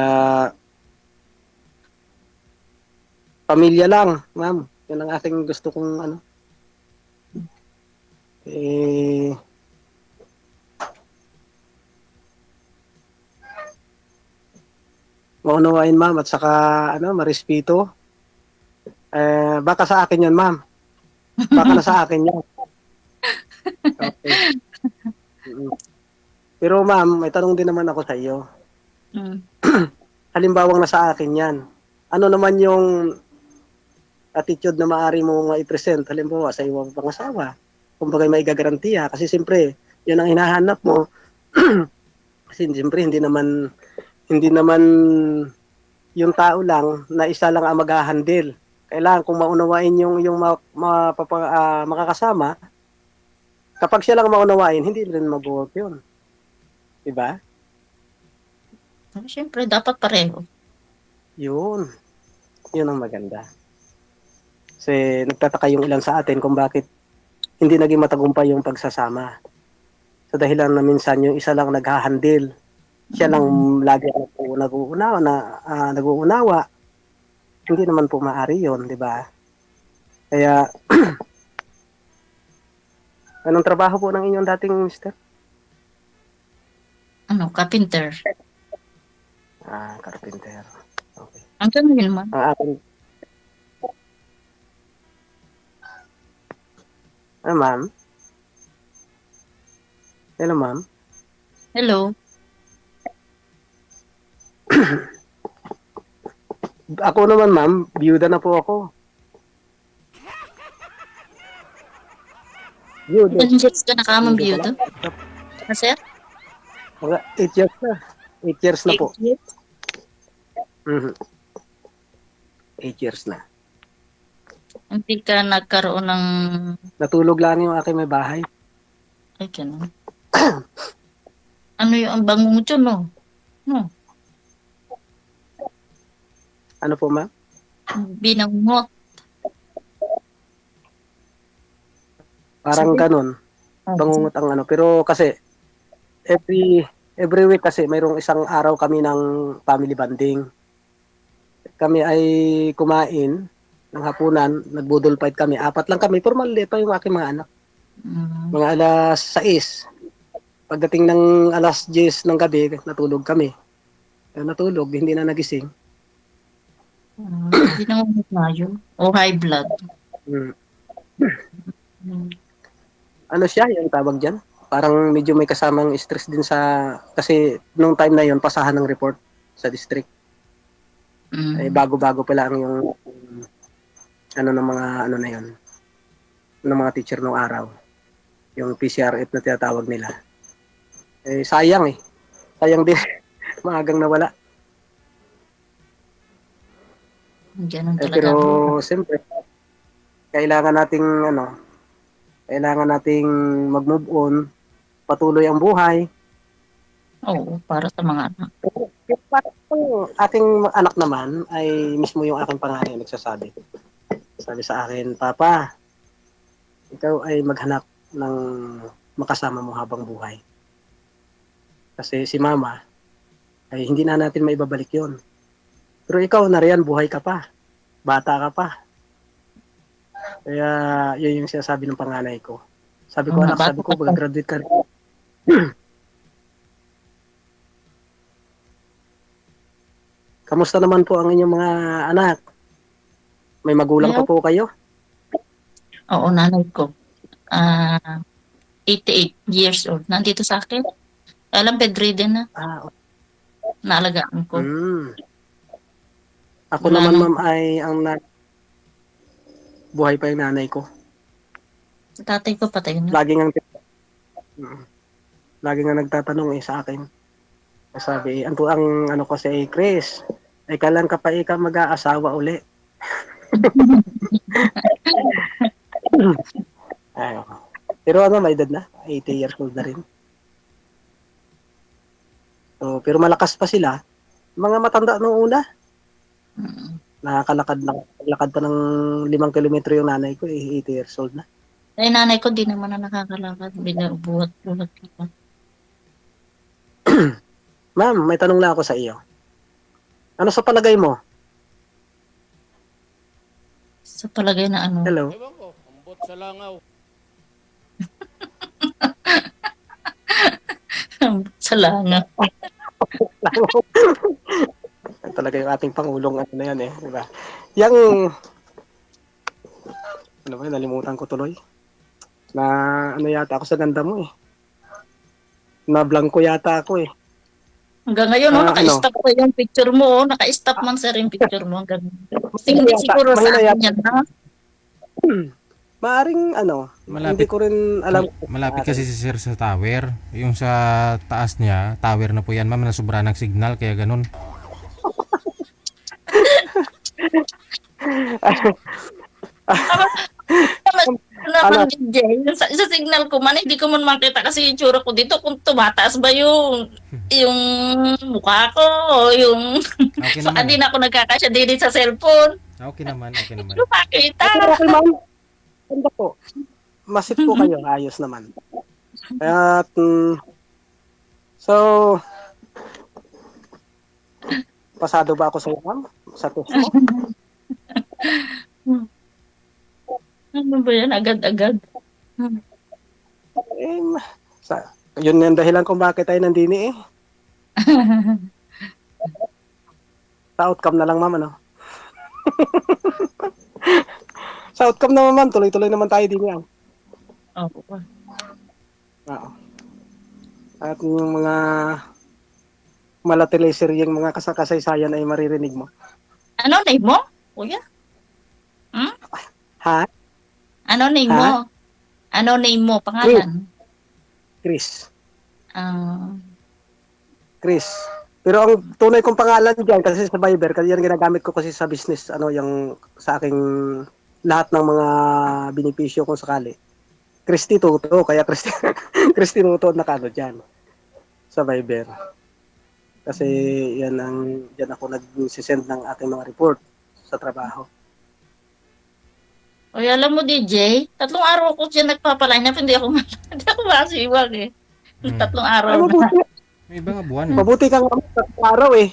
pamilya lang, ma'am. Yan ang aking gusto kong maunawain, ma'am, at saka, marespeto. Baka sa akin yan, ma'am. Baka na sa akin yan. Okay. Pero, ma'am, may tanong din naman ako sa iyo. Halimbawang nasa akin yan. Ano naman yung attitude na maaari mo i-present, halimbawa sa iyong pangasawa, kumbaga may gagarantiya, kasi siyempre, yan ang hinahanap mo. Kasi siyempre, hindi naman yung tao lang na isa lang ang mag-handle. Kailangan kung maunawain yung makakasama, kapag siya lang maunawain, hindi rin mag-work yun. Diba? Siyempre, dapat pareho. Yun. Yun ang maganda. Kasi nagtataka yung ilan sa atin kung bakit hindi naging matagumpay yung pagsasama. Sa dahilan na minsan yung isa lang naghahandle. Siya lang lagi nag-uunawa. Hindi naman po maaari yun, di ba? Kaya, anong trabaho po ng inyong dating mister? Carpenter. Carpenter. Okay. Ang yun naman. Ang akin, ma'am? Hello, ma'am? Hello. Ako naman, ma'am, biyuda na po ako. Biyuda. Ilan years ka nakamang beauty? Sir? Mga 8 years na. 8 years na po. 8 years? 8 years na. Hindi ka nagkaroon ng... Natulog lang yung aking may bahay. Ay, ganun. Ano yung ang bango mo dyan, no? No. Ano po, ma'am? Binangot. Parang ganun. Bangungot ang ano. Pero kasi, every week kasi, mayroong isang araw kami ng family bonding. Kami ay kumain ng hapunan, nagbudol fight kami. 4 lang kami, pero maliit pa yung aking mga anak. Mga alas 6. Pagdating ng alas 10 ng gabi, natulog kami. Natulog, hindi na nagising. Hindi na tayo. O high blood. Ano siya, yung tawag dyan? Parang medyo may kasamang stress din kasi nung time na yon pasahan ng report sa district. Eh, bago-bago pa lang yung ng mga teacher nung araw. Yung PCRF na tinatawag nila. Eh, sayang eh. Sayang din. Maagang nawala. Ganun talaga. Pero siyempre, kailangan nating mag-move on, patuloy ang buhay. Oo, para sa mga anak. Yung aking anak naman ay mismo yung aking panganay nagsasabi. Sabi sa akin, Papa, ikaw ay maghanap ng makasama mo habang buhay. Kasi si Mama ay hindi na natin maibabalik yon. Pero ikaw na riyan, buhay ka pa. Bata ka pa. Kaya yun yung sinasabi ng panganay ko. Sabi ko, anak, sabi ko, mag-graduate ka rin. Kamusta naman po ang inyong mga anak? May magulang pa po kayo? Oo, nanay ko. 88 years old. Nandito sa akin. Alam, bedridden na. Naalagaan ko. Ako naman, ma'am, ay buhay pa yung nanay ko. Tatay ko patay na. Lagi nga nagtatanong sa akin. Sabi, ang ko si Chris, ay kailan ka pa mag-aasawa uli? Pero may edad na, 80 years old na rin. So, pero malakas pa sila. Mga matanda nung una. Nakakalakad pa ng 5 kilometro yung nanay ko, 80 years old na. Ay, nanay ko di naman na nakakalakad. Binubuhat-buhat ka. Ma'am, may tanong lang ako sa iyo. Ano sa palagay mo? Sa palagay na ano? Hello? Ewan ko, ambot sa langaw. Sa langaw. Talaga yung ating pangulong na yan diba? Yang nalimutan ko tuloy. Na yata ako sa ganda mo Na blanco yata ako Hanggang ngayon, naka-stop pa yung picture mo. Naka-stop man sir yung picture mo. Hanggang Hindi siguro sa Mahina akin yata. yan, ha? Maaring hindi ko rin alam. Malapit kasi si Sir sa tower. Yung sa taas niya, tower na po yan ma'am, na sobra ng signal, kaya ganun. Naman DJ, sa signal ko man, hindi ko man makita kasi yung tsura ko dito, kung tumataas ba yung mukha ko, o yung, Okay baka naman. di na ako nagkakasya din sa cellphone. Okay naman, okay naman. Hindi ko makita. Okay, ma'am. Ganda po. Masit po kayo, ayos naman. At, so, pasado ba ako sa iyo, ma'am? Sa test mo? Ano ba yan? Agad-agad. Eh, yun yung dahilan kung bakit tayo nandini eh. Sa outcome na lang, ma'am, ano? Sa outcome naman, ma'am, tuloy-tuloy naman tayo din yan. Oo. Oo. At yung mga malatileseryeng mga kasaysayan ay maririnig mo. Ano name mo, kuya? Ha? Ano name Ha? mo? Ano name mo? Pangalan? Chris. Ah, Chris. Pero ang tunay kong pangalan diyan kasi sa Viber, kasi yan ginagamit ko kasi sa business, yung sa aking lahat ng mga benepisyo kung sakali. Christy Tuto, kaya Christy, Christy Tuto nakano diyan sa Viber. Kasi yan ako nag-send ng aking mga report sa trabaho. Oy, alam mo DJ, 3 araw ko siya nagpapaline up, hindi ako hindi ako masiwag eh. 3 araw Ay, na. mabuti. May ibang buwan. Mabuti kang sa araw eh.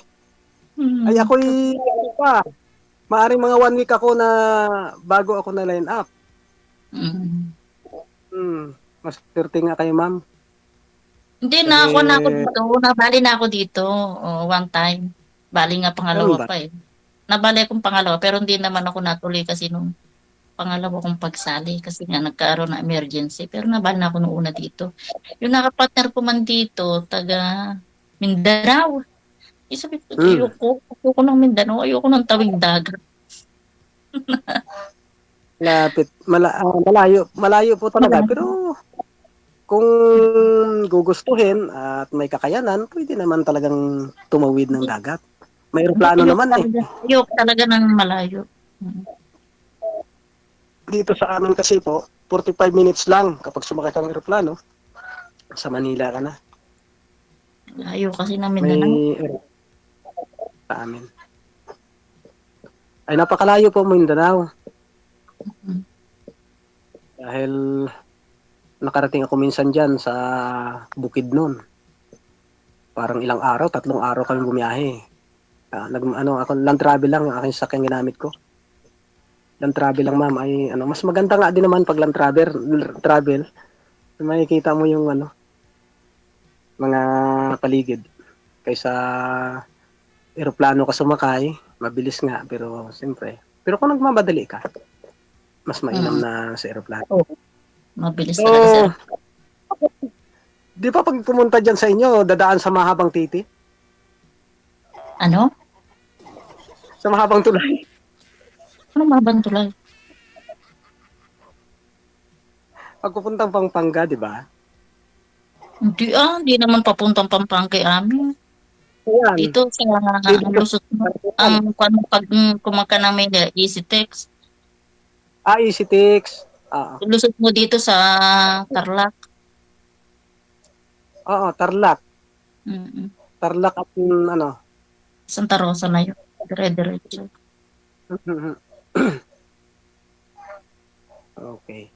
Hmm. Ay ako'y maaring mga 1 week ako na bago ako na line up. Mas swerte nga kayo, ma'am. Hindi na ako dito. Nabali na ako dito. One time. Bali nga pangalawa Ano ba? pa eh. Nabali akong pangalawa pero hindi naman ako natuloy kasi nung pangalawa kong pagsali kasi nga nagkaroon ng emergency. Pero nabali na ako nung una dito. Yung nakapartner ko man dito, taga Mindanao. Sabi ko, ayoko ng Mindanao, ayoko ng tawing dagat. Lapit. Malayo po talaga. Pero kung gugustuhin at may kakayanan, pwede naman talagang tumawid ng dagat. May aeroplano naman eh. Ayoko talaga ng malayo. Dito sa amin kasi po, 45 minutes lang kapag sumakay ka ng aeroplano. Sa Manila ka na. Layo kasi ng May Mindanao. sa amin. Ay napakalayo po Mindanao. Dahil nakarating ako minsan dyan sa Bukidnon. Parang ilang araw, 3 araw kami bumiyahe. Ako land travel lang ang aking sakyang ginamit ko. Land travel lang, ma'am, ay mas maganda nga din naman pag land travel. Makikita mo yung mga paligid kaysa eroplano ka sumakay, mabilis nga pero siyempre. Pero kung nagmamadali ka, mas mainam na sa eroplano. Mabilis talaga sir. Di ba pag pumunta dyan sa inyo, dadaan sa mahabang titi? Ano? Sa mahabang tulay? Ano mabang tulay? Pag pupuntang Pampanga, di ba? Hindi naman papuntang Pampanga amin. Ayan. Dito sa lusot mo. Pag kumaka ng may Easy Text. Easy Text. Lusot mo dito sa Tarlac. Oo, Tarlac. Mm-mm. Tarlac at Santa Rosa na yun. Dire-diretso. Okay.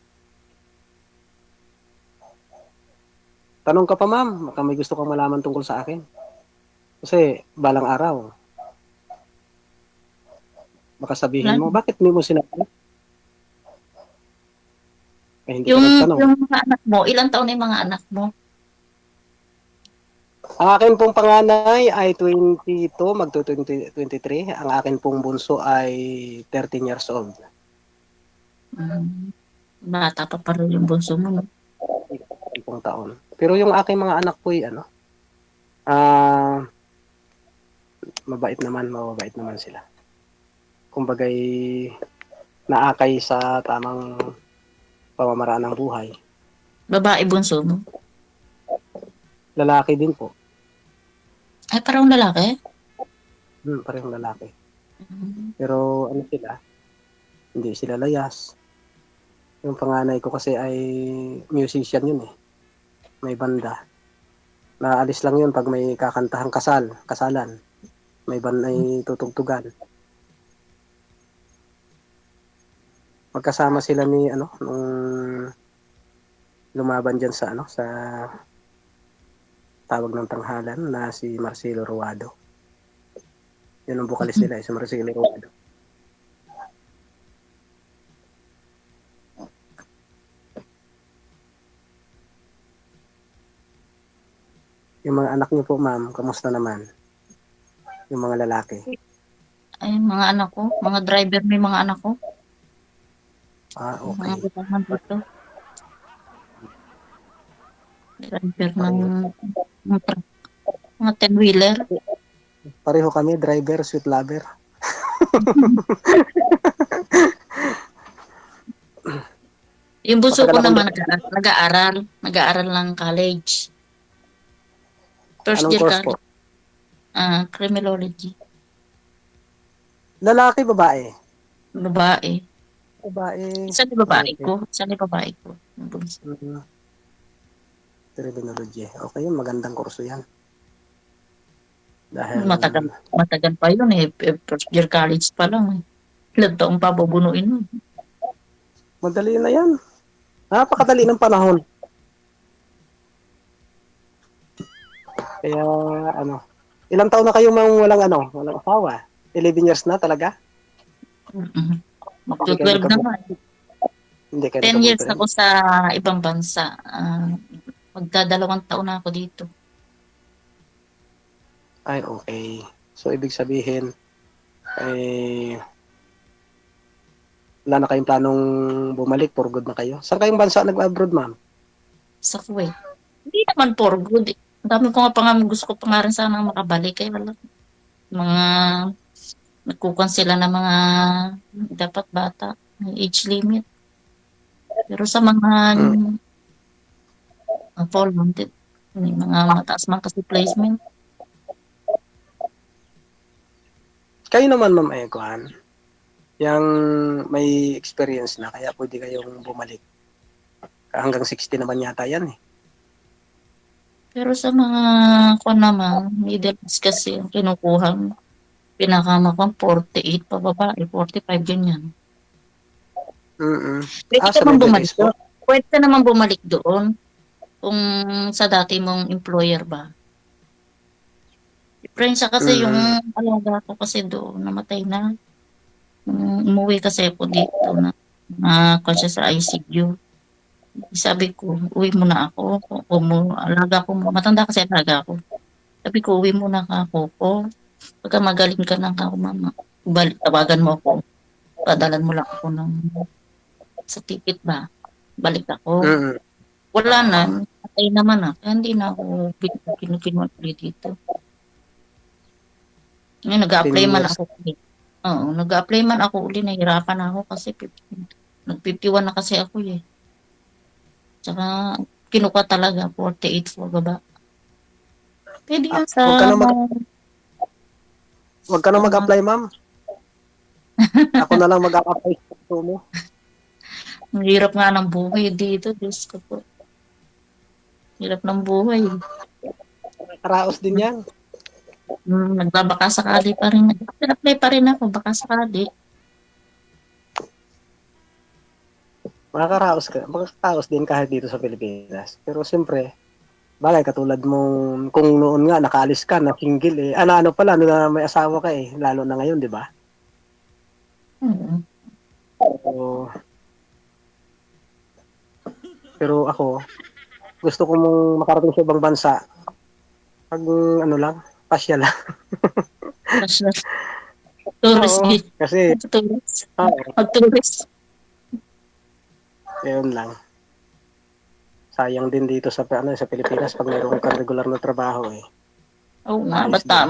Tanong ka pa, ma'am. Baka may gusto kang malaman tungkol sa akin. Kasi, balang araw. Baka sabihin mo, bakit hindi mo sinabi? Hindi Yung ka nagtanong. mga anak mo, ilang taon na yung mga anak mo? Ang akin pong panganay ay 22, magto-23. Ang akin pong bunso ay 13 years old. Bata pa pala yung bunso mo. No? 10 taon. Pero yung aking mga anak po ay mababait naman sila. kumbagay naakay sa tamang pamamaraan ng buhay. Babae bunso mo? Lalaki din po. Ay, parang lalaki? Parehong lalaki. Pero ano sila, hindi sila layas. Yung panganay ko kasi ay musician yun eh. May banda. Naalis lang yun pag may kakantahang kasalan. May banda ay tutugtugan. Magkasama sila ni nung lumaban diyan sa sa tawag ng tanghalan na si Marcelo Ruado. Yun ang bukalis nila, si Marcelo Ruado. Yung mga anak niyo po, ma'am, kamusta naman? Yung mga lalaki. Ay, mga anak ko. Mga driver may mga anak ko. Okay. Mga butahan dito. Driver ng truck. Mga 10-wheeler. Pareho kami, driver, sweet lover. Yung buso ko Matagal akong naman nag-aaral. Nag-aaral ng college. First Anong year course po? college. Criminology. Lalaki, babae? Babae. Babae. Isa ni babae ko. Isa ni babae ko. Criminology. Okay, yun, magandang kurso yan. Dahil Matagal pa yun eh. First year college pa lang eh. Ilang taong pa bubunuin mo. Madali na yan. Napakadali ng panahon. Kaya, ilang taon na kayo walang asawa? 11 years na talaga? Mag-12 naman. Hindi kayo 10 years nakaboyfriend? ako sa ibang bansa. Magdadalawang taon na ako dito. Ay, okay. So, ibig sabihin, wala na kayong planong bumalik, for good na kayo. Saan kayong bansa nag-abroad, ma'am? Sa Kuwait. Hindi naman for good. Ang dami ko nga gusto ko pa nga rin sana makabalik. Kaya wala. Mga nagkukan sila ng mga dapat bata. May age limit. Pero sa mga fall wanted, may mga mataas man kasi placement. Kayo naman, ma'am Eguan, yung may experience na, kaya pwede kayong bumalik. Hanggang 60 naman yata yan eh. Pero sa mga naman, middle class kasi ang kinukuha. Pinakama ko 48 pa babae, 45 ganyan. Pwede ka naman bumalik doon. Pwede ka naman bumalik doon kung sa dati mong employer ba. Friends kasi yung alaga ko kasi doon, namatay na. Umuwi kasi ako dito na siya sa ICU. Sabi ko, uwi muna ako. Alaga ko, matanda kasi alaga ko. Sabi ko, uwi muna ako. Pagka magaling ka na ako, mama, tawagan mo ako. Padalan mo lang ako sa ticket ba. Balik ako. Wala na. Matay naman na. Kaya hindi na ako pinupinuan ulit dito. Ngayon, nag-a-apply man ako ulit. Oo, nag-a-apply man ako ulit. Nahirapan ako kasi nag-51 na kasi ako eh. Tsaka, kinuha talaga, 48 for baba. Pwede yun sa... Huwag ka na mag-apply, ma'am. Ako na lang mag-apply sa mo. Ang hirap nga ng buhay dito, Diyos ko po. Hirap ng buhay. Karaos din yan. Nagbabaka sakali pa rin. Nag-apply pa rin ako, baka sakali. Makakaraos din kahit dito sa Pilipinas. Pero siyempre, bagay katulad mong, kung noon nga nakaalis ka na single eh. Ano pala, na may asawa ka eh. Lalo na ngayon, di ba? Pero ako, gusto ko mong makarating sa ibang bansa. Pag pasya lang. Pasya. Tourist. Kasi, pag-tourist. Ayun lang. Sayang din dito sa Pilipinas pag mayroon kang regular na trabaho eh. Oo nga, basta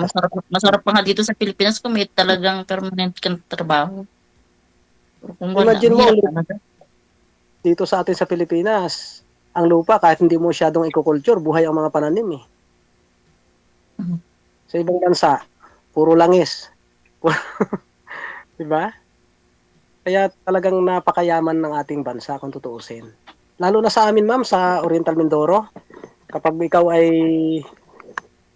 masarap pa nga dito sa Pilipinas kung may talagang permanent kang trabaho. Pero kung wala, Imagine mo, hirap talaga. dito sa atin sa Pilipinas, ang lupa, kahit hindi mo masyadong eco-culture, buhay ang mga pananim eh. Mhm. Sa ibang bansa, puro langis. Diba? Kaya talagang napakayaman ng ating bansa kung tutuusin. Lalo na sa amin, ma'am, sa Oriental Mindoro, kapag ikaw ay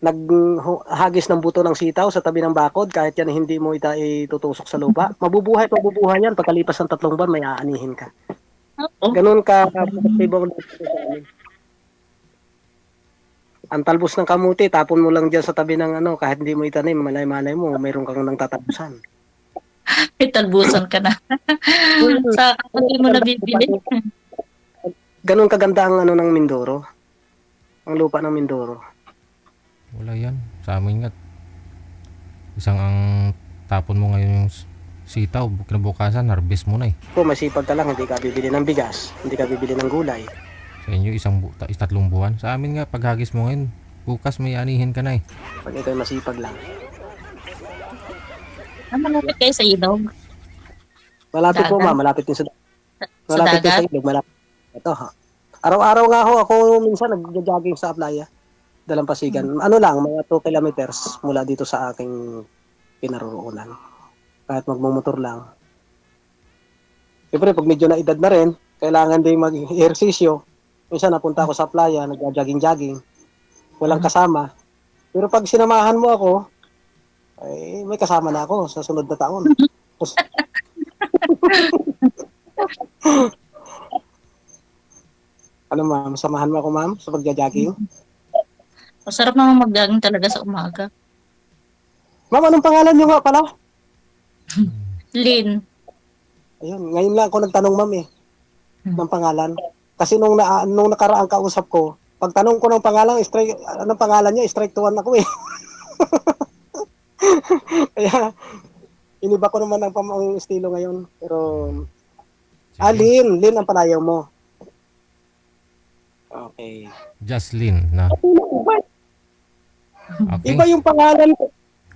naghagis ng buto ng sitaw sa tabi ng bakod, kahit yan hindi mo itutusok sa lupa, mabubuhay yan. Pagkalipas ng 3 buwan, may aanihin ka. Oo. Ganun ka produktibo ang dito sa amin. Ang talbos ng kamuti, tapon mo lang dyan sa tabi ng kahit hindi mo itanim, malay-malay mo, mayroon kang nang tatapusan. May talbusan ka na. Sa kamuti mo nabibili. Ganun kaganda ang ng Mindoro. Ang lupa ng Mindoro. Wala yan. Sa amin nga. Isang ang tapon mo ngayon yung sitaw. Kinabukasan, harvest mo na eh. Kung masipag ka lang, hindi ka bibili ng bigas, hindi ka bibili ng gulay. Sa inyo, 3 buwan. Sa amin nga, paghagis mo ngayon, bukas may anihin ka na eh. Pag ikaw masipag lang. Malapit kayo sa ilog. Malapit po, Dagat? ma'am. Malapit din sa Sa malapit din sa dagat? ilog. Malapit. Ito, ha. Araw-araw nga ho, ako minsan nag-jogging sa playa. Dalampasigan. Ano lang, mga 2 kilometers mula dito sa aking kinaroroonan. Kahit magmumotor lang. Siyempre, pag medyo na edad na rin, kailangan din mag-ehersisyo. Minsan napunta ako sa playa, nag-jogging-jogging. Walang kasama. Pero pag sinamahan mo ako, ay may kasama na ako sa sunod na taon. Ano ma'am, samahan mo ako ma'am sa pagja-jogging? Masarap naman mag-jogging talaga sa umaga. Ma'am, anong pangalan niyo nga pala? Lin. Ayun, ngayon lang ako nagtanong ma'am eh, ng pangalan. Kasi nung nakaraang kausap ko, pagtanong ko ng pangalan, anong pangalan niya, strike to 1 ako eh. Kaya, iniba ko naman ang estilo ngayon. Pero, Lin ang panayaw mo. Okay. Jocelyn, na. Okay. Iba yung pangalan ko.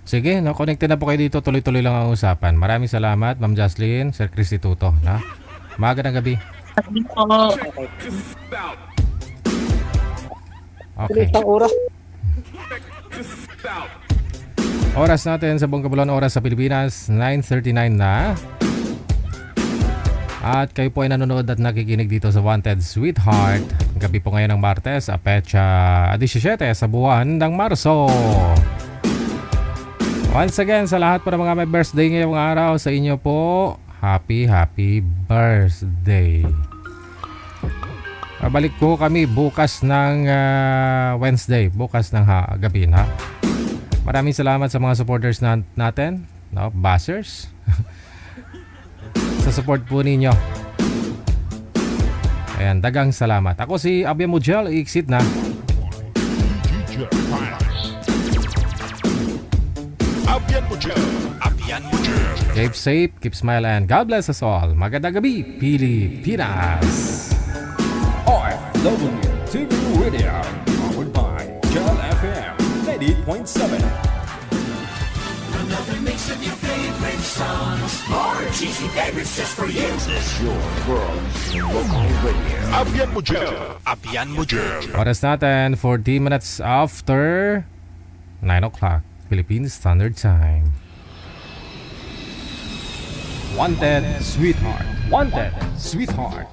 Sige, no, connected na po kayo dito. Tuloy-tuloy lang ang usapan. Maraming salamat, Ma'am Jocelyn, Sir Chris Tuto. Na? Magandang gabi. Okay. Isang oras. Oras natin sa buong kabuluhan oras sa Pilipinas, 9:39 na. At kayo po ay nanonood at nakikinig dito sa Wanted Sweetheart. Gabi po ngayon ng Martes, Petsa 17 sa buwan ng Marso. Once again, sa lahat po ng mga may birthday ngayong araw, sa inyo po, happy birthday. Babalik po kami bukas ng Wednesday, bukas ng gabi na. Maraming salamat sa mga supporters natin, no, Bassers. Sa support po ninyo. Ayan, dagang salamat. Ako si Abia Mujel, i-exit na. Keep safe, keep smile, and God bless us all. Magandang gabi, Pilipinas. OFW TV Radio, powered by Jal FM 90.7. Another mix of your favorite songs. More cheesy favorites just for you. This is your world local radio. Abian Mujel. Oras natin, 40 minutes after 9 o'clock, Philippine Standard Time. Wanted Sweetheart. Wanted Sweetheart.